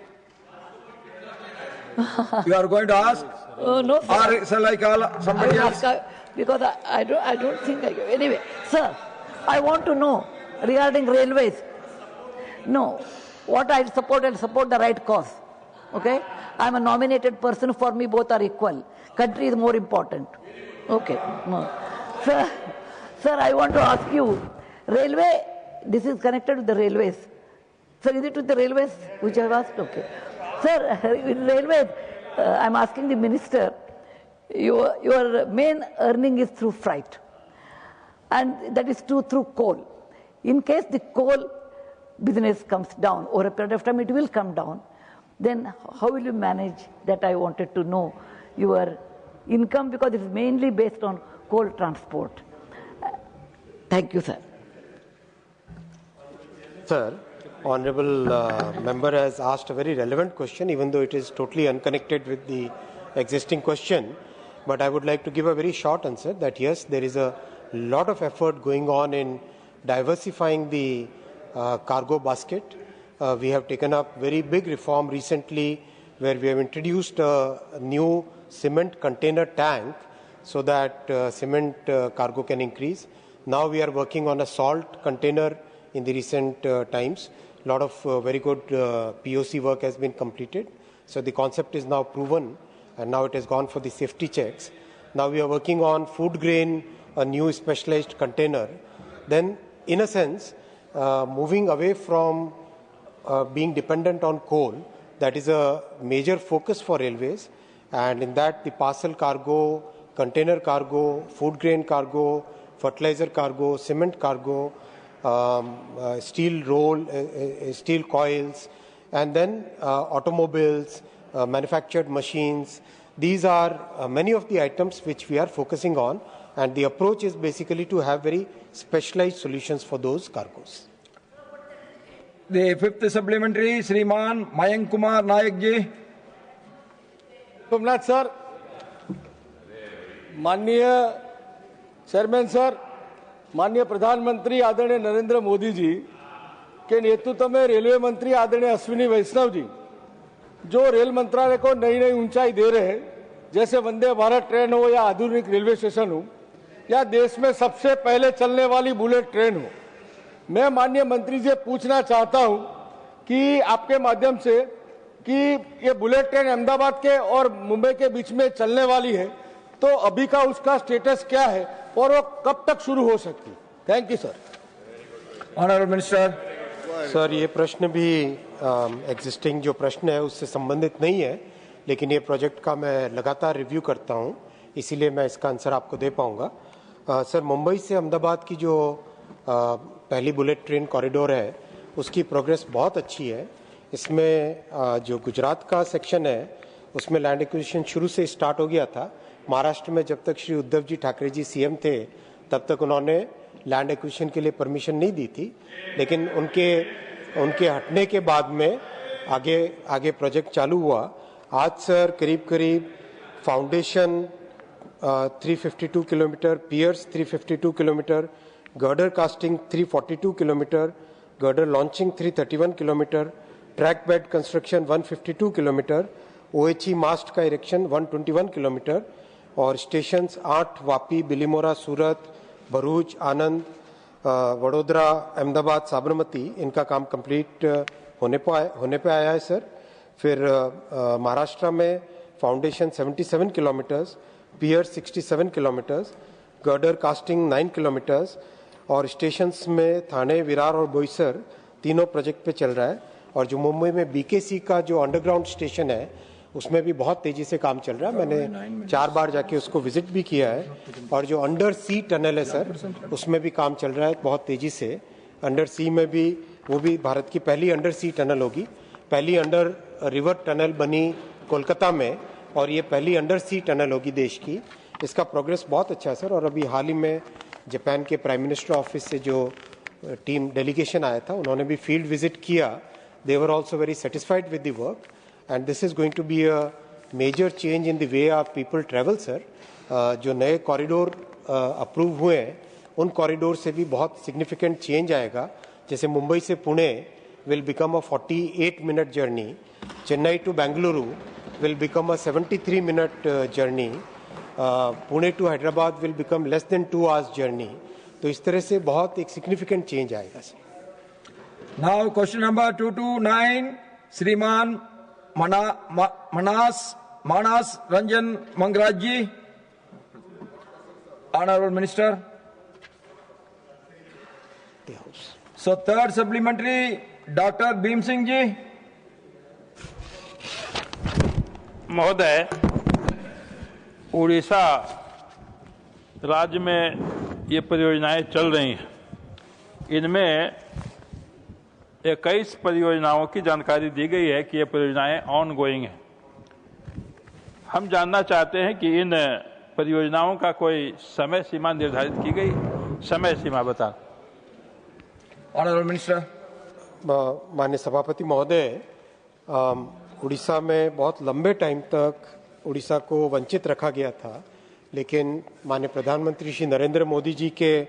You are going to ask? No, sir. Or shall I call somebody else? Because I don't think I can. Anyway, sir, I want to know regarding railways. No, what I'll support the right cause. Okay? I'm a nominated person. For me, both are equal. Country is more important. Okay. No. Sir, I want to ask you, railway, this is connected with the railways. Sir, is it with the railways which I have asked? Okay. Sir, in railways, I'm asking the minister, your main earning is through freight, and that is true through coal. In case the coal business comes down over a period of time, it will come down, then how will you manage that? I wanted to know your income, because it is mainly based on coal transport. Thank you, sir. Sir, honourable member has asked a very relevant question, even though it is totally unconnected with the existing question. But I would like to give a very short answer that yes, there is a lot of effort going on in diversifying the cargo basket. We have taken up very big reform recently where we have introduced a new cement container tank so that cement cargo can increase. Now we are working on a salt container in the recent times. A lot of very good POC work has been completed. So the concept is now proven, and now it has gone for the safety checks. Now we are working on food grain, a new specialized container. Then, in a sense, moving away from being dependent on coal, that is a major focus for railways. And in that, the parcel cargo, container cargo, food grain cargo, fertilizer cargo, cement cargo, steel roll, steel coils, and then automobiles, manufactured machines. These are many of the items which we are focusing on, and the approach is basically to have very specialized solutions for those cargoes. The fifth supplementary, Shriman Mayank Kumar Nayak ji. Somnath sir, माननीय chairman sir, माननीय प्रधानमंत्री आदरणीय नरेंद्र मोदी जी के नेतृत्व में railway मंत्री आदरणीय अश्विनी वैष्णव जी जो रेल मंत्रालय को नई नई ऊंचाई दे रहे हैं, जैसे वंदे भारत ट्रेन हो या आधुनिक रेलवे स्टेशन हो या देश में सबसे पहले चलने वाली बुलेट ट्रेन हो, मैं माननीय मंत्री जी पूछना चाहता हूं कि आपके माध्यम से कि ये बुलेट ट्रेन अहमदाबाद के और मुंबई के बीच में चलने वाली है, तो अभी का उसका स्टेटस क्या है और वो कब तक शुरू हो सकती? Thank you sir. Honourable minister. Sir, ये प्रश्न भी एग्जिस्टिंग जो प्रश्न है उससे संबंधित नहीं है, लेकिन ये प्रोजेक्ट का मैं लगातार रिव्यू करता हूँ, इसीलिए मैं इसका आंसर आपको दे पाऊँगा। सर, मुंबई से अहमदाबाद की जो पहली बुलेट ट्रेन कॉरिडोर है उसकी प्रोग्रेस बहुत अच्छी है। इसमें जो गुजरात का सेक्शन है उसमें लैंड एक्विजिशन शुरू से स्टार्ट हो गया था। महाराष्ट्र में जब तक श्री उद्धव जी ठाकरे जी सीएम थे तब तक उन्होंने लैंड एक्विजिशन के लिए परमिशन नहीं दी थी, लेकिन उनके हटने के बाद में आगे प्रोजेक्ट चालू हुआ। आज सर करीब foundation 352 kilometre, piers 352 kilometre, girder casting 342 kilometre, girder launching 331 kilometre, track bed construction 152 kilometre, OHE mast का इरेक्शन 121 किलोमीटर और स्टेशंस 8 वापी, बिलीमोरा, सूरत, भरूच, आनंद, वडोदरा, अहमदाबाद, साबरमती, इनका काम कंप्लीट होने पे आया है सर। फिर महाराष्ट्र में फाउंडेशन 77 किलोमीटर्स, पियर 67 किलोमीटर्स, गर्डर कास्टिंग 9 किलोमीटर्स और स्टेशंस में थाने, विरार और बोईसर तीनों प्रोजेक्ट पे चल रहा है। और जो मुंबई में बीकेसी का जो अंडरग्राउंड स्टेशन है उसमें भी बहुत तेजी से काम चल रहा है। मैंने 4 बार जाके उसको विजिट भी किया है। और जो अंडर सी टनल है सर उसमें भी काम चल रहा है बहुत तेजी से। अंडर सी में भी वो भी भारत की पहली अंडर सी टनल होगी। पहली अंडर रिवर टनल बनी कोलकाता में और ये पहली अंडर सी टनल होगी देश की। इसका प्रोग्रेस बहुत अच्छा है सर। और अभी हाल ही में जापान के प्राइम मिनिस्टर ऑफिस से जो टीम डेलीगेशन आया था उन्होंने भी फील्ड विजिट किया। They were also very satisfied with the work and this is going to be a major change in the way of people travel sir. जो नए corridor approve हुए हैं उन कॉरिडोर से भी बहुत सिग्निफिकेंट चेंज आएगा। जैसे मुंबई से Pune will become a 48 minute journey, Chennai to Bengaluru will become a 73 minute journey, Pune to Hyderabad will become less than 2 hours journey. तो इस तरह से बहुत एक सिग्निफिकेंट चेंज आएगा सर। नाउ क्वेश्चन नंबर 229 श्रीमान मानस रंजन मंगराज जी। Honourable minister. So third supplementary doctor Bhim Singh ji. महोदय, उड़ीसा राज्य में ये परियोजनाएं चल रही हैं। इनमें 21 परियोजनाओं की जानकारी दी गई है कि ये परियोजनाएं ऑन गोइंग हैं। हम जानना चाहते हैं कि इन परियोजनाओं का कोई समय सीमा निर्धारित की गई? समय सीमा बता। Honourable minister. माननीय सभापति महोदय, उड़ीसा में बहुत लंबे टाइम तक उड़ीसा को वंचित रखा गया था, लेकिन माननीय प्रधानमंत्री श्री नरेंद्र मोदी जी के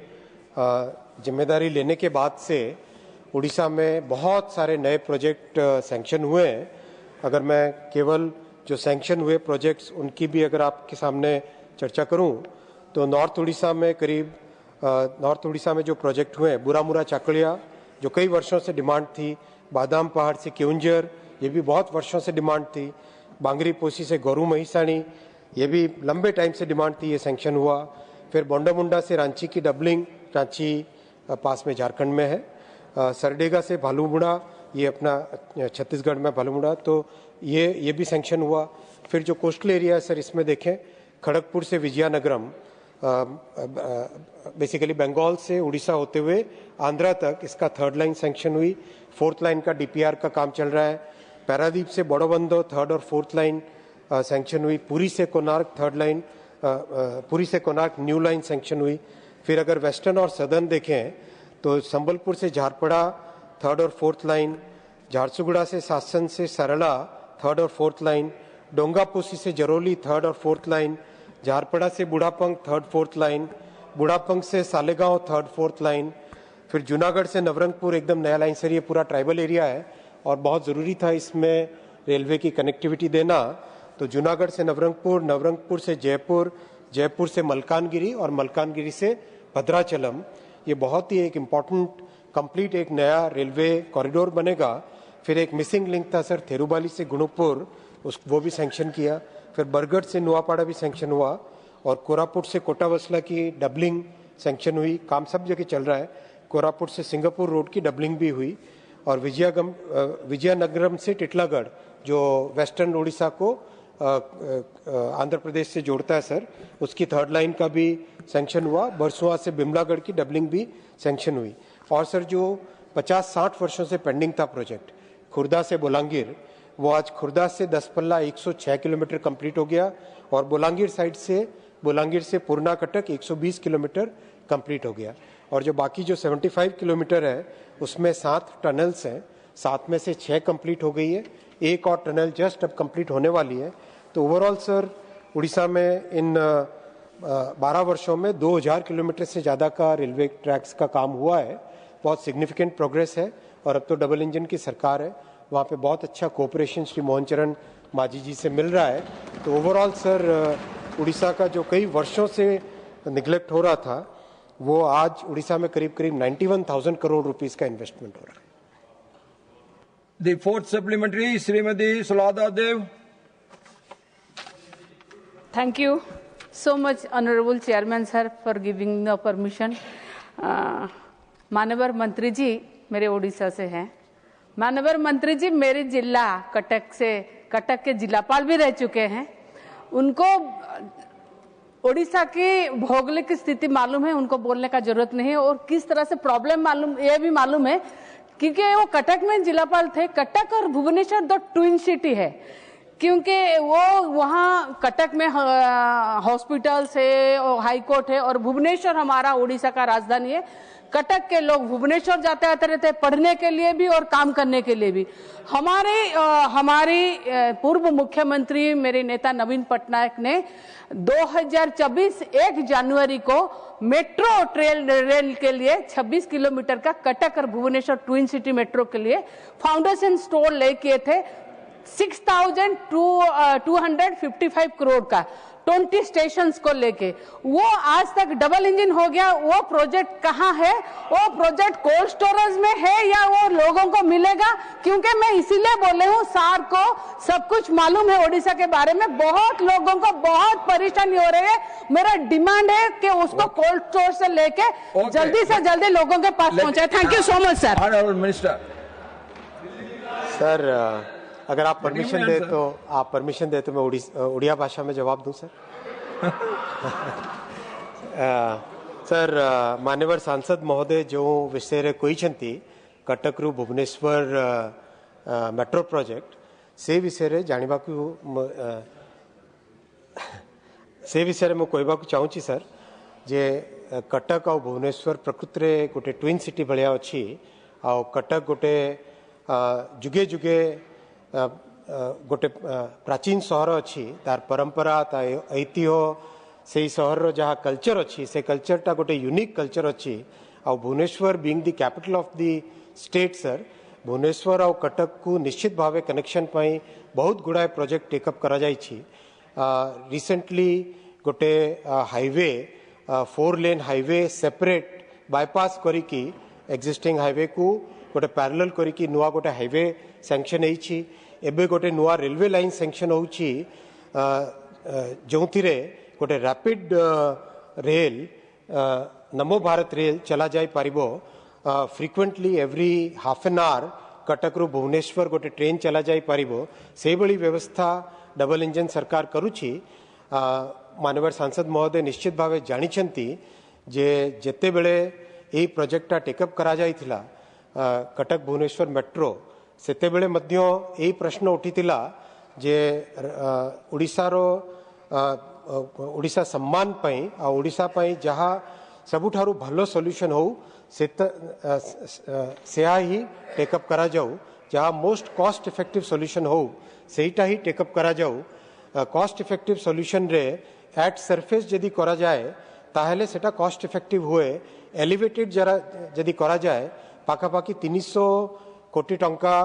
जिम्मेदारी लेने के बाद से उड़ीसा में बहुत सारे नए प्रोजेक्ट सैंक्शन हुए हैं। अगर मैं केवल जो सैंक्शन हुए प्रोजेक्ट्स उनकी भी अगर आपके सामने चर्चा करूं तो नॉर्थ उड़ीसा में जो प्रोजेक्ट हुए हैं, बुरामुरा चाकलिया जो कई वर्षों से डिमांड थी, बादाम पहाड़ से केउंझर ये भी बहुत वर्षों से डिमांड थी, बांगरी पोसी से गौरू महिसाणी ये भी लंबे टाइम से डिमांड थी, ये सैंक्शन हुआ। फिर बोंडामुंडा से रांची की डबलिंग, रांची पास में झारखंड में है। सरडेगा से भालूमुड़ा, ये अपना छत्तीसगढ़ में भालूमुड़ा, तो ये भी सैंक्शन हुआ। फिर जो कोस्टल एरिया है सर इसमें देखें, खड़गपुर से विजयनगरम, बेसिकली बंगाल से उड़ीसा होते हुए आंध्रा तक इसका 3rd लाइन सैंक्शन हुई। 4th लाइन का डीपीआर का काम चल रहा है। पैरादीप से बोड़ोबंदो 3rd और 4th लाइन सैंक्शन हुई। पुरी से कोणार्क 3rd लाइन, पुरी से कोणार्क न्यू लाइन सैंक्शन हुई। फिर अगर वेस्टर्न और सदर्न देखें तो संबलपुर से झारपड़ा 3rd और 4th लाइन, झारसुगुड़ा से सासन से सरला 3rd और 4th लाइन, डोंगापोसी से जरोली 3rd और 4th लाइन, झारपड़ा से बुढ़ापंग 3rd 4th लाइन, बुढ़ापंग से सालेगांव 3rd 4th लाइन। फिर जूनागढ़ से नवरंगपुर एकदम नया लाइन सर, ये पूरा ट्राइबल एरिया है और बहुत ज़रूरी था इसमें रेलवे की कनेक्टिविटी देना। तो जूनागढ़ से नवरंगपुर, नवरंगपुर से जयपुर, जयपुर से मलकानगिरी और मलकानगिरी से भद्राचलम, ये बहुत ही एक इम्पॉर्टेंट कंप्लीट एक नया रेलवे कॉरिडोर बनेगा। फिर एक मिसिंग लिंक था सर थिरुबाली से गुणुपुर, वो भी सैंक्शन किया। फिर बरगढ़ से नुआपाड़ा भी सैंक्शन हुआ और कोरापुट से कोटावसला की डबलिंग सैंक्शन हुई, काम सब जगह चल रहा है। कोरापुट से सिंगापुर रोड की डबलिंग भी हुई और विजयनगरम से टिटलागढ़ जो वेस्टर्न उड़ीसा को आंध्र प्रदेश से जोड़ता है सर, उसकी 3rd लाइन का भी सैंक्शन हुआ। बरसुआ से बिमलागढ़ की डबलिंग भी सैंक्शन हुई। और सर जो 50-60 वर्षों से पेंडिंग था प्रोजेक्ट खुर्दा से बोलांगीर, वो आज खुर्दा से दसपल्ला 106 किलोमीटर कंप्लीट हो गया और बोलांगीर से पूर्णा कटक 120 किलोमीटर कंप्लीट हो गया। और जो बाकी जो 75 किलोमीटर है उसमें 7 टनल्स हैं, 7 में से 6 कंप्लीट हो गई है, एक और टनल जस्ट अब कंप्लीट होने वाली है। तो ओवरऑल सर उड़ीसा में इन 12 वर्षों में 2000 किलोमीटर से ज़्यादा का रेलवे ट्रैक्स का काम हुआ है। बहुत सिग्निफिकेंट प्रोग्रेस है और अब तो डबल इंजन की सरकार है, वहाँ पे बहुत अच्छा कोऑपरेशन श्री मोहन चरण मांझी जी से मिल रहा है। तो ओवरऑल सर उड़ीसा का जो कई वर्षों से निगलेक्ट हो रहा था वो आज उड़ीसा में करीब 91,000 करोड़ रुपीस का इन्वेस्टमेंट हो रहा है। The 4th supplementary, Srimati Sulada Dev. Thank you so much, Honorable Chairman Sir, for giving the permission. माननीय मंत्री जी मेरे उड़ीसा से हैं। माननीय मंत्री जी मेरे जिला कटक के जिलापाल भी रह चुके हैं। उनको उड़ीसा की भौगोलिक स्थिति मालूम है, उनको बोलने का जरूरत नहीं है। और किस तरह से प्रॉब्लम ये भी मालूम है क्योंकि वो कटक में जिलापाल थे। कटक और भुवनेश्वर 2 ट्विन सिटी है, क्योंकि वो वहाँ कटक में हॉस्पिटल्स है और हाई कोर्ट है और भुवनेश्वर हमारा उड़ीसा का राजधानी है। कटक के लोग भुवनेश्वर जाते आते रहते हैं पढ़ने के लिए भी और काम करने के लिए भी। हमारी पूर्व मुख्यमंत्री मेरे नेता नवीन पटनायक ने 2024 1 जनवरी को मेट्रो रेल के लिए 26 किलोमीटर का कटक और भुवनेश्वर ट्विन सिटी मेट्रो के लिए फाउंडेशन स्टोन ले किए थे 6,255 करोड़ का 20 स्टेशंस को लेके। वो आज तक डबल इंजन हो गया। वो प्रोजेक्ट कहाँ है? वो प्रोजेक्ट कोल्ड स्टोरेज में है या वो लोगों को मिलेगा? क्योंकि मैं इसीलिए बोले हूँ, सार को सब कुछ मालूम है उड़ीसा के बारे में। बहुत लोगों को बहुत परेशानी हो रही है। मेरा डिमांड है कि उसको कोल्ड स्टोर से लेके जल्दी से जल्दी लोगों के पास पहुंचाए। Thank you so much sir. Honourable minister sir, अगर आप परमिशन दे तो मैं उड़िया भाषा में जवाब दूं सर। सर, मान्यवर सांसद महोदय जो विषय कही कटकरू भुवनेश्वर मेट्रो प्रोजेक्ट से विषय जानवा कहवा चाहूँगी सर जे कटक और भुवनेश्वर प्रकृति में गोटे ट्विन सिटी भाया अच्छी। आ कटक गोटे जुगे जुगे गोटे प्राचीन सहर अच्छी, तार परंपरा ता ऐतिह्य से सहर जहाँ कल्चर अच्छी से कल्चरटा गोटे यूनिक कल्चर अच्छी। आ Bhubaneswar being the capital of the state sir, Bhubaneswar और कटक को निश्चित भाव कनेक्शन पाई बहुत गुड़ाए प्रोजेक्ट टेकअप करा जाइछि। रिसेंटली गोटे highway 4 lane highway separate bypass करिकी एक्जिस्टिंग हाईवे को गोटे पैरेलल करिकी नुआ गोटे हाईवे सैंक्शन होइछि। एबे गोटे नुआ रेलवे लाइन सैंक्शन होउछि जो गोटे रैपिड रेल नमो भारत रेल चला जाई पारिबो। Frequently every half an hour कटकरू भुवनेश्वर गोटे ट्रेन चला जाई पारिबो। से बड़ी व्यवस्था डबल इंजन सरकार करुछि। माननीय सांसद महोदय निश्चित भाव जानिछंती जे जेते बेले एही प्रोजेक्टटा टेकअप करा जाइथिला कटक भुवनेश्वर मेट्रो सेते बेले मध्य एही प्रश्न उठिथिला जे ओडिशा सम्मान पई आ ओडिशा पई जहाँ सबुठारु भलो सॉल्यूशन हो से ही टेकअप करा जाऊ। जहाँ मोस्ट कॉस्ट इफेक्टिव सॉल्यूशन हो सेटा ही टेकअप करा जाऊ। कॉस्ट इफेक्टिव सॉल्यूशन रे एट सरफेस जदि करा जाए ताहले सेटा कॉस्ट इफेक्टिव हुए। एलिवेटेड जरा जदि करा जाए पाखापाखि 300 कोटी टंका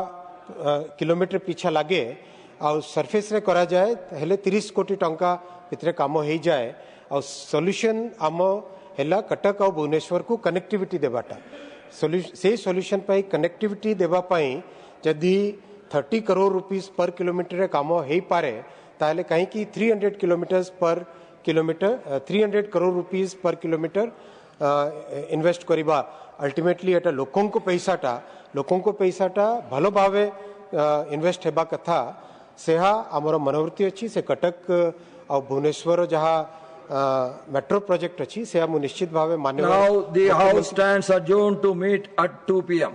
किलोमीटर पीछा लगे। आ सरफेस रे करा जाए हेले 30 कोटी टंका भितर काम हो जाए। आ सॉल्यूशन आम हेला कटक और भुवनेश्वर को कनेक्टिविटी देवाटा से सॉल्यूशन पाई कनेक्टिविटी देवा पाई जदि 30 करोड़ रुपीस पर किलोमीटर काम हो पारे ताहले कहीं 300 किलोमीटर्स पर किलोमीटर 300 करोड़ रुपीस पर किलोमीटर इन्वेस्ट करिबा अल्टीमेटली एटा लोकों को पैसाटा भलो भावे इन्वेस्ट हेबा कथा सेहा आमर मनोवृत्ति अच्छी से कटक और भुवनेश्वर जहाँ मेट्रो प्रोजेक्ट अच्छी से हम निश्चित भावे मान्य Now the House stands adjourned to meet at 2 p.m.